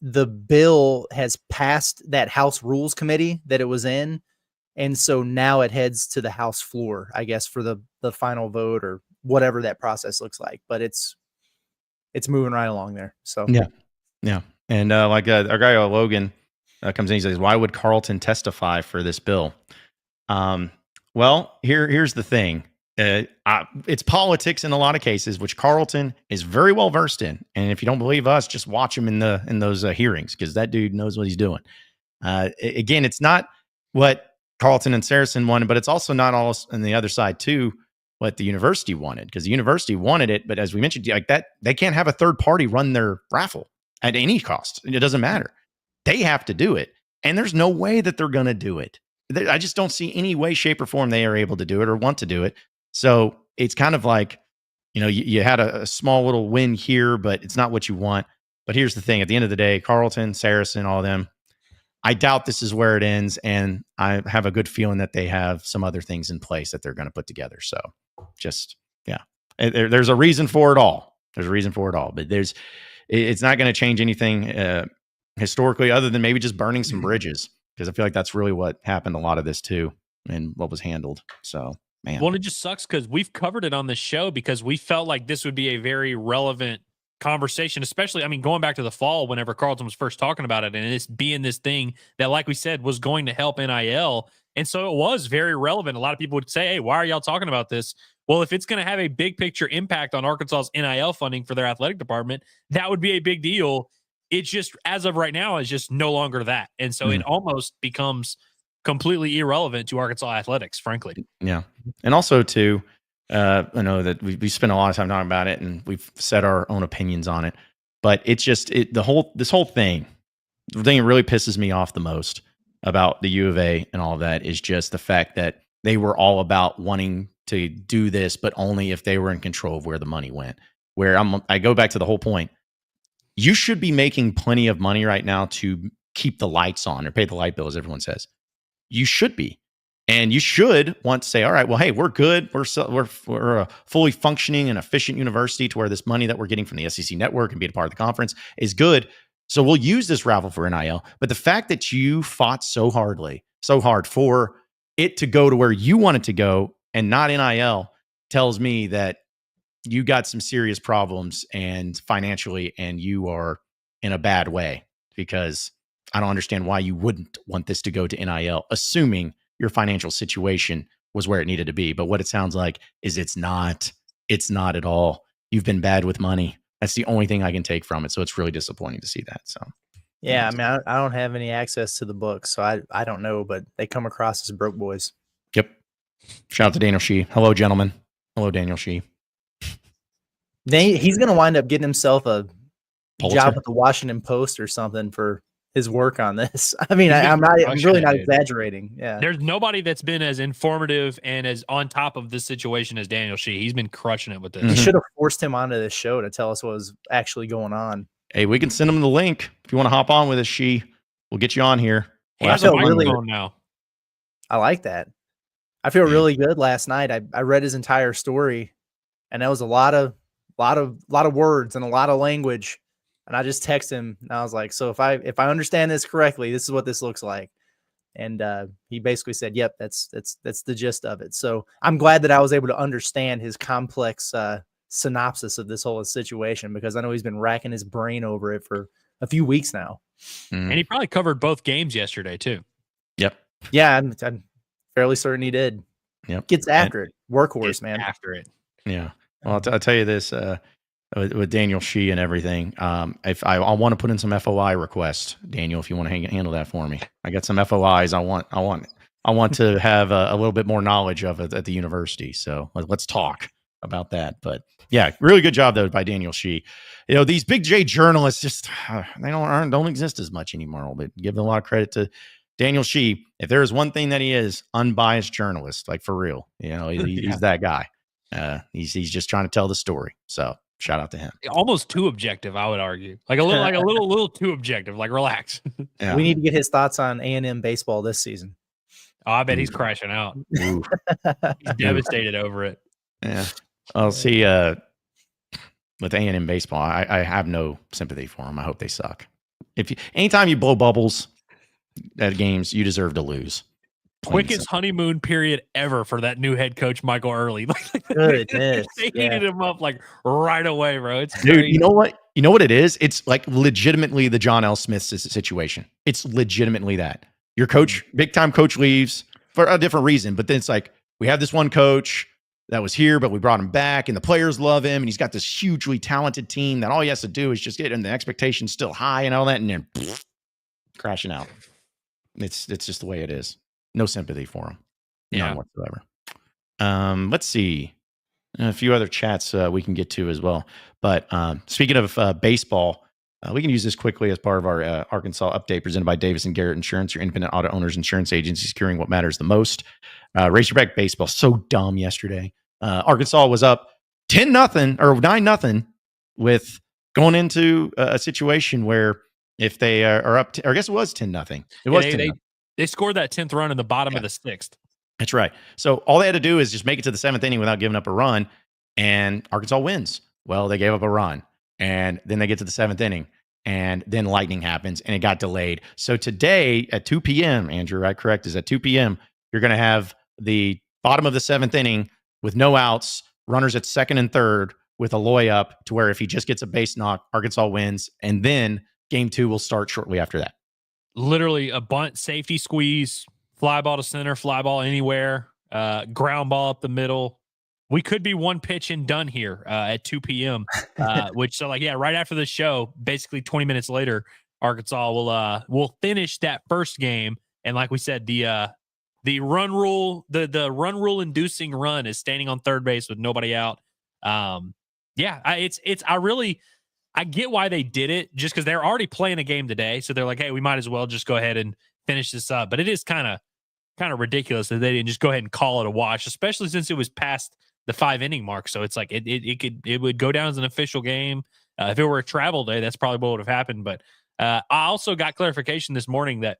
The bill has passed that House Rules Committee that it was in, and so now it heads to the House floor, I guess, for the final vote or whatever that process looks like. But it's moving right along there. So yeah. And our guy Logan comes in, he says, "Why would Carlton testify for this bill?" Well, here's the thing. It's politics in a lot of cases, which Carlton is very well versed in. And if you don't believe us, just watch him in those hearings, because that dude knows what he's doing. Again, it's not what Carlton and Saracen wanted, but it's also not all on the other side too what the university wanted, because the university wanted it. But as we mentioned, like that, they can't have a third party run their raffle at any cost. It doesn't matter. They have to do it, and there's no way that they're going to do it. I just don't see any way, shape, or form they are able to do it or want to do it. So it's kind of like, you had a small little win here, but it's not what you want. But here's the thing. At the end of the day, Carlton, Saracen, all of them, I doubt this is where it ends. And I have a good feeling that they have some other things in place that they're going to put together. So just, yeah, there's a reason for it all. There's a reason for it all. But it's not going to change anything historically, other than maybe just burning some bridges, because I feel like that's really what happened a lot of this too, and what was handled. So, man. Well, it just sucks because we've covered it on the show because we felt like this would be a very relevant conversation, especially, going back to the fall whenever Carlton was first talking about it, and it's being this thing that, like we said, was going to help NIL. And so it was very relevant. A lot of people would say, hey, why are y'all talking about this? Well, if it's going to have a big picture impact on Arkansas's NIL funding for their athletic department, that would be a big deal. It's just, as of right now, is just no longer that. And so it almost becomes completely irrelevant to Arkansas athletics, frankly. Yeah. And also too, I know that we spent a lot of time talking about it, and we've said our own opinions on it, but it's just, this whole thing, the thing that really pisses me off the most about the U of A and all of that is just the fact that they were all about wanting to do this, but only if they were in control of where the money went. Where I go back to the whole point. You should be making plenty of money right now to keep the lights on or pay the light bill, as everyone says. You should be. And you should want to say, all right, well, hey, we're good. We're a fully functioning and efficient university to where this money that we're getting from the SEC network and being a part of the conference is good. So we'll use this raffle for NIL. But the fact that you fought so hard for it to go to where you want it to go and not NIL tells me that you got some serious problems and financially, and you are in a bad way, because I don't understand why you wouldn't want this to go to NIL, assuming your financial situation was where it needed to be. But what it sounds like is it's not at all. You've been bad with money That's the only thing I can take from it. So it's really disappointing to see that. So Yeah, I mean, I don't have any access to the book, so I don't know, but they come across as broke boys. Yep. Shout out to Daniel Shee. Hello, gentlemen. Hello, Daniel Shee. He's going to wind up getting himself a Pulitzer? job with the Washington Post or something for his work on this. I mean, I'm really not exaggerating. Yeah. There's nobody that's been as informative and as on top of this situation as Daniel Shee. He's been crushing it with this. We should have forced him onto this show to tell us what was actually going on. Hey, we can send him the link if you want to hop on with us, Shee. We'll get you on here. He has a microphone now. I like that. I feel really good last night. I read his entire story, and that was a lot of words and a lot of language. And I just texted him, and I was like, "So if I understand this correctly, this is what this looks like." And he basically said, "Yep, that's the gist of it." So I'm glad that I was able to understand his complex synopsis of this whole situation, because I know he's been racking his brain over it for a few weeks now. And he probably covered both games yesterday too. Yep. Yeah, I'm fairly certain he did. Yep. Gets after it. Workhorse, man. After it. Yeah. Well, I'll tell you this, with Daniel Shee and everything, if I want to put in some FOI requests, Daniel, if you want to handle that for me. I got some FOIs I want to have a little bit more knowledge of it at the university. So let's talk about that. But yeah, really good job though by Daniel Shee. You know, these big J journalists just they don't exist as much anymore. But give a lot of credit to Daniel Shee. If there is one thing that he is, unbiased journalist, like for real. You know, he's that guy. He's just trying to tell the story. So shout out to him. Almost too objective, I would argue. Like a little too objective. Like relax. Yeah. We need to get his thoughts on A&M baseball this season. Oh, I bet he's crashing out. He's devastated over it. Yeah. I'll see. With A&M baseball, I have no sympathy for them. I hope they suck. Anytime you blow bubbles at games, you deserve to lose. Quickest honeymoon period ever for that new head coach, Michael Early. Goodness. They heated him up like right away, bro. It's dude. crazy. You know what? You know what it is? It's like legitimately the John L. Smith situation. It's legitimately that your coach, big time coach, leaves for a different reason. But then it's like we have this one coach that was here, but we brought him back, and the players love him, and he's got this hugely talented team that all he has to do is just get, and the expectations still high and all that, and then crashing out. It's just the way it is. No sympathy for him. None whatsoever. Let's see. A few other chats we can get to as well. But speaking of baseball, we can use this quickly as part of our Arkansas update presented by Davis and Garrett Insurance, your independent auto owners insurance agency, securing what matters the most. Razorback baseball, so dumb yesterday. Arkansas was up 10-0 or 9-0 with going into a situation where if they are up, or I guess it was 10-0. It was 10-0. They scored that 10th run in the bottom of the 6th. That's right. So all they had to do is just make it to the 7th inning without giving up a run, and Arkansas wins. Well, they gave up a run, and then they get to the 7th inning, and then lightning happens, and it got delayed. So today at 2 p.m., Andrew, right? Correct? Is at 2 p.m., you're going to have the bottom of the 7th inning with no outs, runners at 2nd and 3rd with Aloy up to where if he just gets a base knock, Arkansas wins, and then game 2 will start shortly after that. Literally a bunt, safety squeeze, fly ball to center, fly ball anywhere, ground ball up the middle. We could be one pitch and done here at 2 p.m. Right after the show, basically 20 minutes later, Arkansas will finish that first game. And like we said, the run rule, the run rule inducing run is standing on third base with nobody out. I get why they did it, just because they're already playing a game today. So they're like, hey, we might as well just go ahead and finish this up. But it is kind of ridiculous that they didn't just go ahead and call it a wash, especially since it was past the 5-inning mark. So it's like it would go down as an official game. If it were a travel day, that's probably what would have happened. But I also got clarification this morning that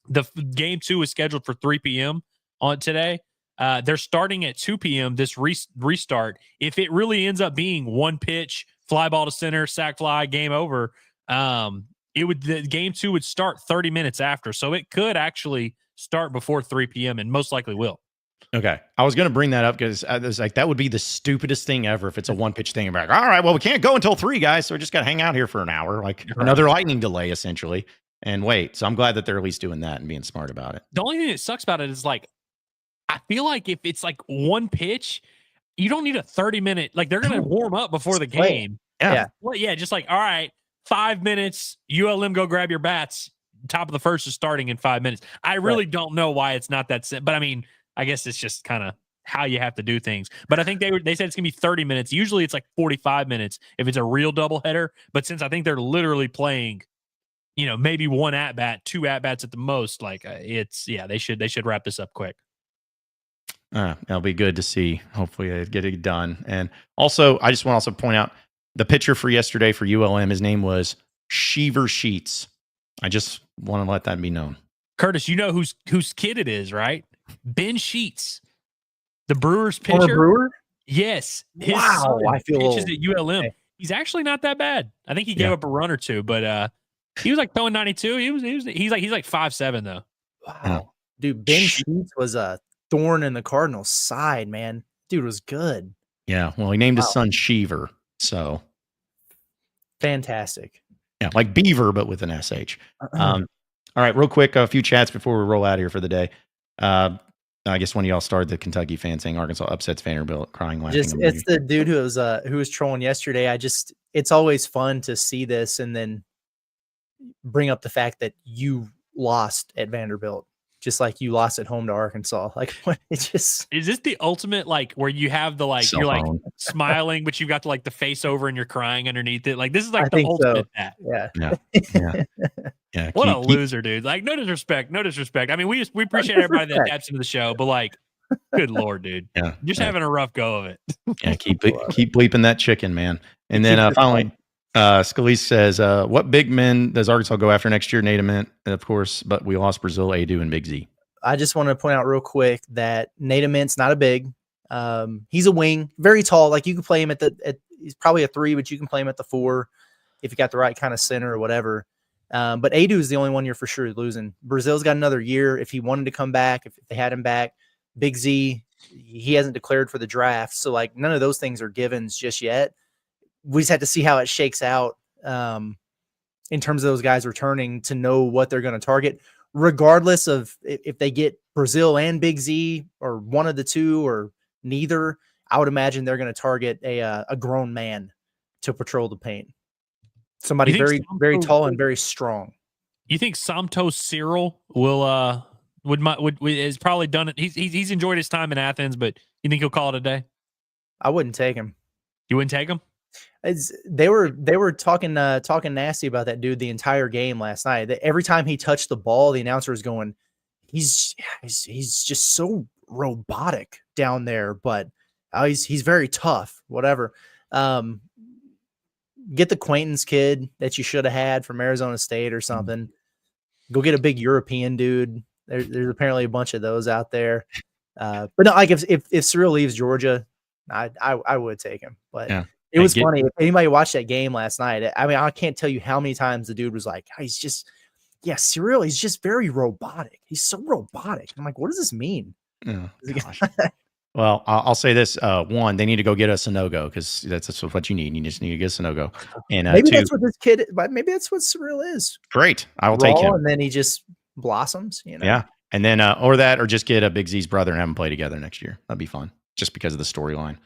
the game 2 is scheduled for 3 p.m. on today. They're starting at 2 p.m. this restart. If it really ends up being one pitch, fly ball to center, sac fly, game over, the game 2 would start 30 minutes after. So it could actually start before 3 p.m. and most likely will. Okay. I was going to bring that up because I was like, that would be the stupidest thing ever if it's a one pitch thing. I'm like, all right, well, we can't go until 3, guys. So we just got to hang out here for an hour, like another lightning delay essentially, and wait. So I'm glad that they're at least doing that and being smart about it. The only thing that sucks about it is like, I feel like if it's like one pitch, you don't need a 30-minute, like they're going to warm up before the game. Yeah. Well, yeah, just like, all right, 5 minutes, ULM go grab your bats. Top of the first is starting in 5 minutes. I really don't know why it's not that simple, but I mean, I guess it's just kind of how you have to do things. But I think they said it's gonna be 30 minutes. Usually it's like 45 minutes if it's a real doubleheader. But since I think they're literally playing, maybe one at bat, 2 at bats at the most, like they should wrap this up quick. That'll be good to see. Hopefully they get it done. And also, I just want to also point out the pitcher for yesterday for ULM. His name was Sheever Sheets. I just want to let that be known. Curtis, you know whose kid it is, right? Ben Sheets, the Brewers pitcher. Brewer? Yes. Wow, I feel pitches at ULM. Okay. He's actually not that bad. I think he gave up a run or two, but he was like throwing 92. He's like 5'7" though. Wow, dude, Ben Sheets was a thorn in the Cardinals' side, man. Dude was good. Yeah, well, he named his son Sheever, so fantastic. Yeah, like beaver, but with an SH. All right, real quick, a few chats before we roll out of here for the day. I guess one of y'all started the Kentucky fan saying Arkansas upsets Vanderbilt, crying, laughing. It's the dude who was trolling yesterday. It's always fun to see this and then bring up the fact that you lost at Vanderbilt, just like you lost at home to Arkansas. Like, what? It just is this the ultimate, like, where you have the like you're like smiling, but you've got the like the face over and you're crying underneath it. Like, this is like the ultimate. So. Yeah. What a loser, dude. Like, no disrespect. I mean, we appreciate everybody that taps into the show, but like, good Lord, dude. Yeah. Just having a rough go of it. Yeah, keep bleeping that chicken, man. And then finally, Scalise says, what big men does Arkansas go after next year? Natamint, of course, but we lost Brazil, Adu, and Big Z. I just want to point out real quick that Natamint's not a big. He's a wing, very tall. Like, you can play him he's probably a 3, but you can play him at the 4 if you got the right kind of center or whatever. But Adu is the only one you're for sure losing. Brazil's got another year if he wanted to come back, if they had him back. Big Z, he hasn't declared for the draft. So, like, none of those things are givens just yet. We just have to see how it shakes out in terms of those guys returning to know what they're going to target, regardless of if they get Brazil and Big Z or one of the two or neither. I would imagine they're going to target a grown man to patrol the paint. Somebody very, very tall and very strong. You think Santos Cyril will is probably done it? He's enjoyed his time in Athens, but you think he'll call it a day? I wouldn't take him. You wouldn't take him? They were talking nasty about that dude the entire game last night. Every time he touched the ball, the announcer was going, he's just so robotic down there, but he's very tough. Whatever. Get the Quaintance kid that you should have had from Arizona State or something. Go get a big European dude. There's apparently a bunch of those out there. But no, like if Cyril leaves Georgia, I would take him. But yeah. It was funny. If anybody watched that game last night, I mean, I can't tell you how many times the dude was like, Cyril, he's just very robotic. He's so robotic. I'm like, what does this mean? Oh, gosh. Well, I'll say this. One, they need to go get a Sonogo because that's what you need. You just need to get a Sonogo. And maybe 2, that's what this kid, but maybe that's what Cyril is. Great. I will take him. And then he just blossoms, Yeah. And then, or just get a Big Z's brother and have them play together next year. That'd be fun just because of the storyline.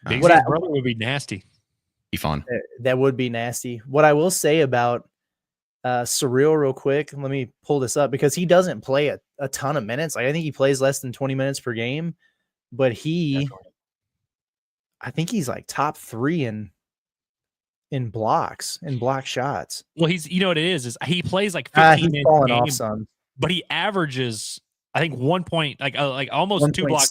Big Z's brother would be nasty. Be fun. That would be nasty. What I will say about Cyril real quick, let me pull this up because he doesn't play a ton of minutes. Like, I think he plays less than 20 minutes per game. But I think he's like top 3 in blocks and block shots. Well, you know what it is he plays like 15 minutes falling off some, but he averages, I think, 1 point, like almost 2 blocks.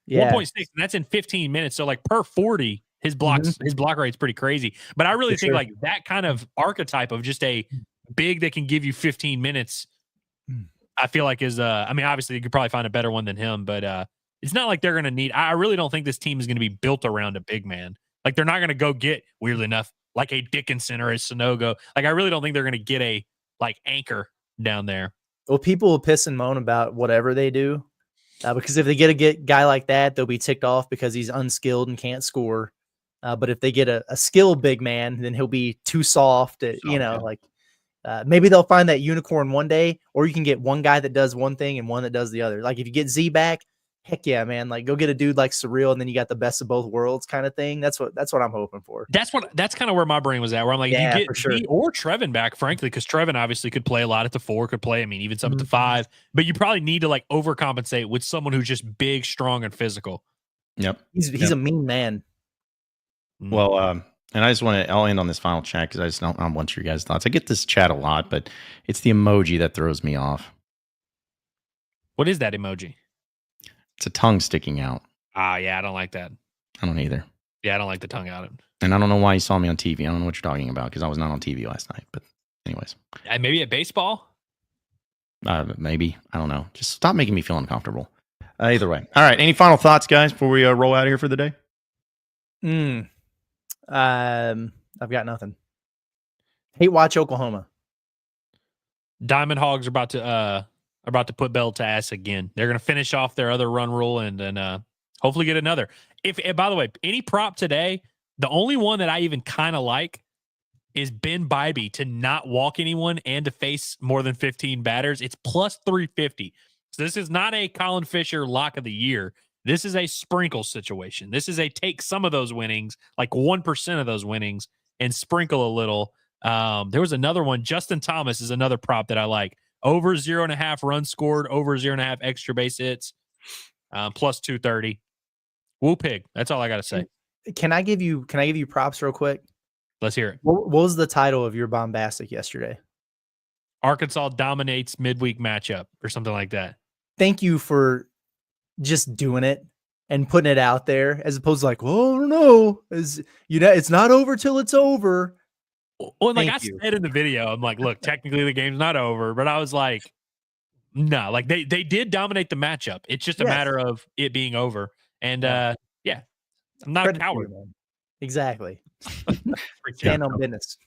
Yeah. 1.6, and that's in 15 minutes. So like per 40, his blocks, his block rate's pretty crazy. But I really think like that kind of archetype of just a big that can give you 15 minutes, I feel like is I mean, obviously you could probably find a better one than him, but it's not like they're going to need. I really don't think this team is going to be built around a big man. Like, they're not going to go get, weirdly enough, like a Dickinson or a Sonogo. Like, I really don't think they're going to get a like anchor down there. Well, people will piss and moan about whatever they do because if they get a guy like that, they'll be ticked off because he's unskilled and can't score. But if they get a skilled big man, then he'll be too soft. Maybe they'll find that unicorn one day, or you can get one guy that does one thing and one that does the other. Like, if you get Z back, heck yeah, man. Like go get a dude like Surreal, and then you got the best of both worlds kind of thing. That's what I'm hoping for. That's kind of where my brain was at, where I'm like, Yeah, you get for sure. me or Trevon back, frankly, because Trevon obviously could play a lot at the 4, could play, I mean, even some at the 5, but you probably need to like overcompensate with someone who's just big, strong, and physical. Yep. He's a mean man. Well, and I just want to, I'll end on this final chat because I just don't want your guys' thoughts. I get this chat a lot, but it's the emoji that throws me off. What is that emoji? It's a tongue sticking out. Yeah, I don't like that. I don't either. Yeah, I don't like the tongue out. And I don't know why you saw me on TV. I don't know what you're talking about because I was not on TV last night. But anyways. Maybe at baseball? Maybe. I don't know. Just stop making me feel uncomfortable. Either way. All right. Any final thoughts, guys, before we roll out of here for the day? I've got nothing. Hate watch Oklahoma. Diamond Hogs are about to put Bell to ass again. They're going to finish off their other run rule and then hopefully get another. If by the way, any prop today, the only one that I even kind of like is Ben Bybee to not walk anyone and to face more than 15 batters. It's plus 350. So this is not a Colin Fisher lock of the year. This is a sprinkle situation. This is a take some of those winnings, like 1% of those winnings, and sprinkle a little. There was another one. Justin Thomas is another prop that I like. Over 0.5 runs scored, over 0.5 extra base hits, plus 230. Woo pig. That's all I got to say. Can I give you props real quick? Let's hear it. What was the title of your bombastic yesterday? Arkansas dominates midweek matchup or something like that. Thank you for just doing it and putting it out there as opposed to like, well, I don't know. It's not over till it's over. Well, like I said in the video, I'm like, look, technically the game's not over, but I was like, no, like they did dominate the matchup. It's just a matter of it being over. And yeah, I'm not a coward. Exactly. Stand on business.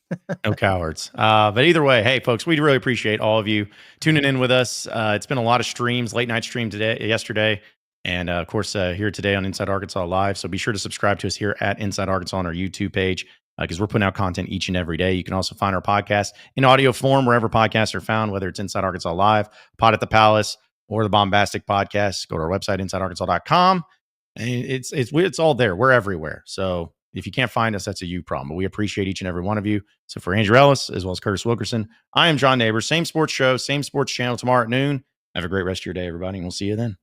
No cowards. But either way, hey, folks, we really appreciate all of you tuning in with us. It's been a lot of streams, late night stream yesterday, and of course here today on Inside Arkansas Live. So be sure to subscribe to us here at Inside Arkansas on our YouTube page because we're putting out content each and every day. You can also find our podcast in audio form wherever podcasts are found, whether it's Inside Arkansas Live, Pod at the Palace, or the Bombastic Podcast. Go to our website, InsideArkansas.com. And it's all there. We're everywhere. So if you can't find us, that's a you problem. But we appreciate each and every one of you. So for Andrew Ellis, as well as Curtis Wilkerson, I am John Neighbors. Same sports show, same sports channel tomorrow at noon. Have a great rest of your day, everybody, and we'll see you then.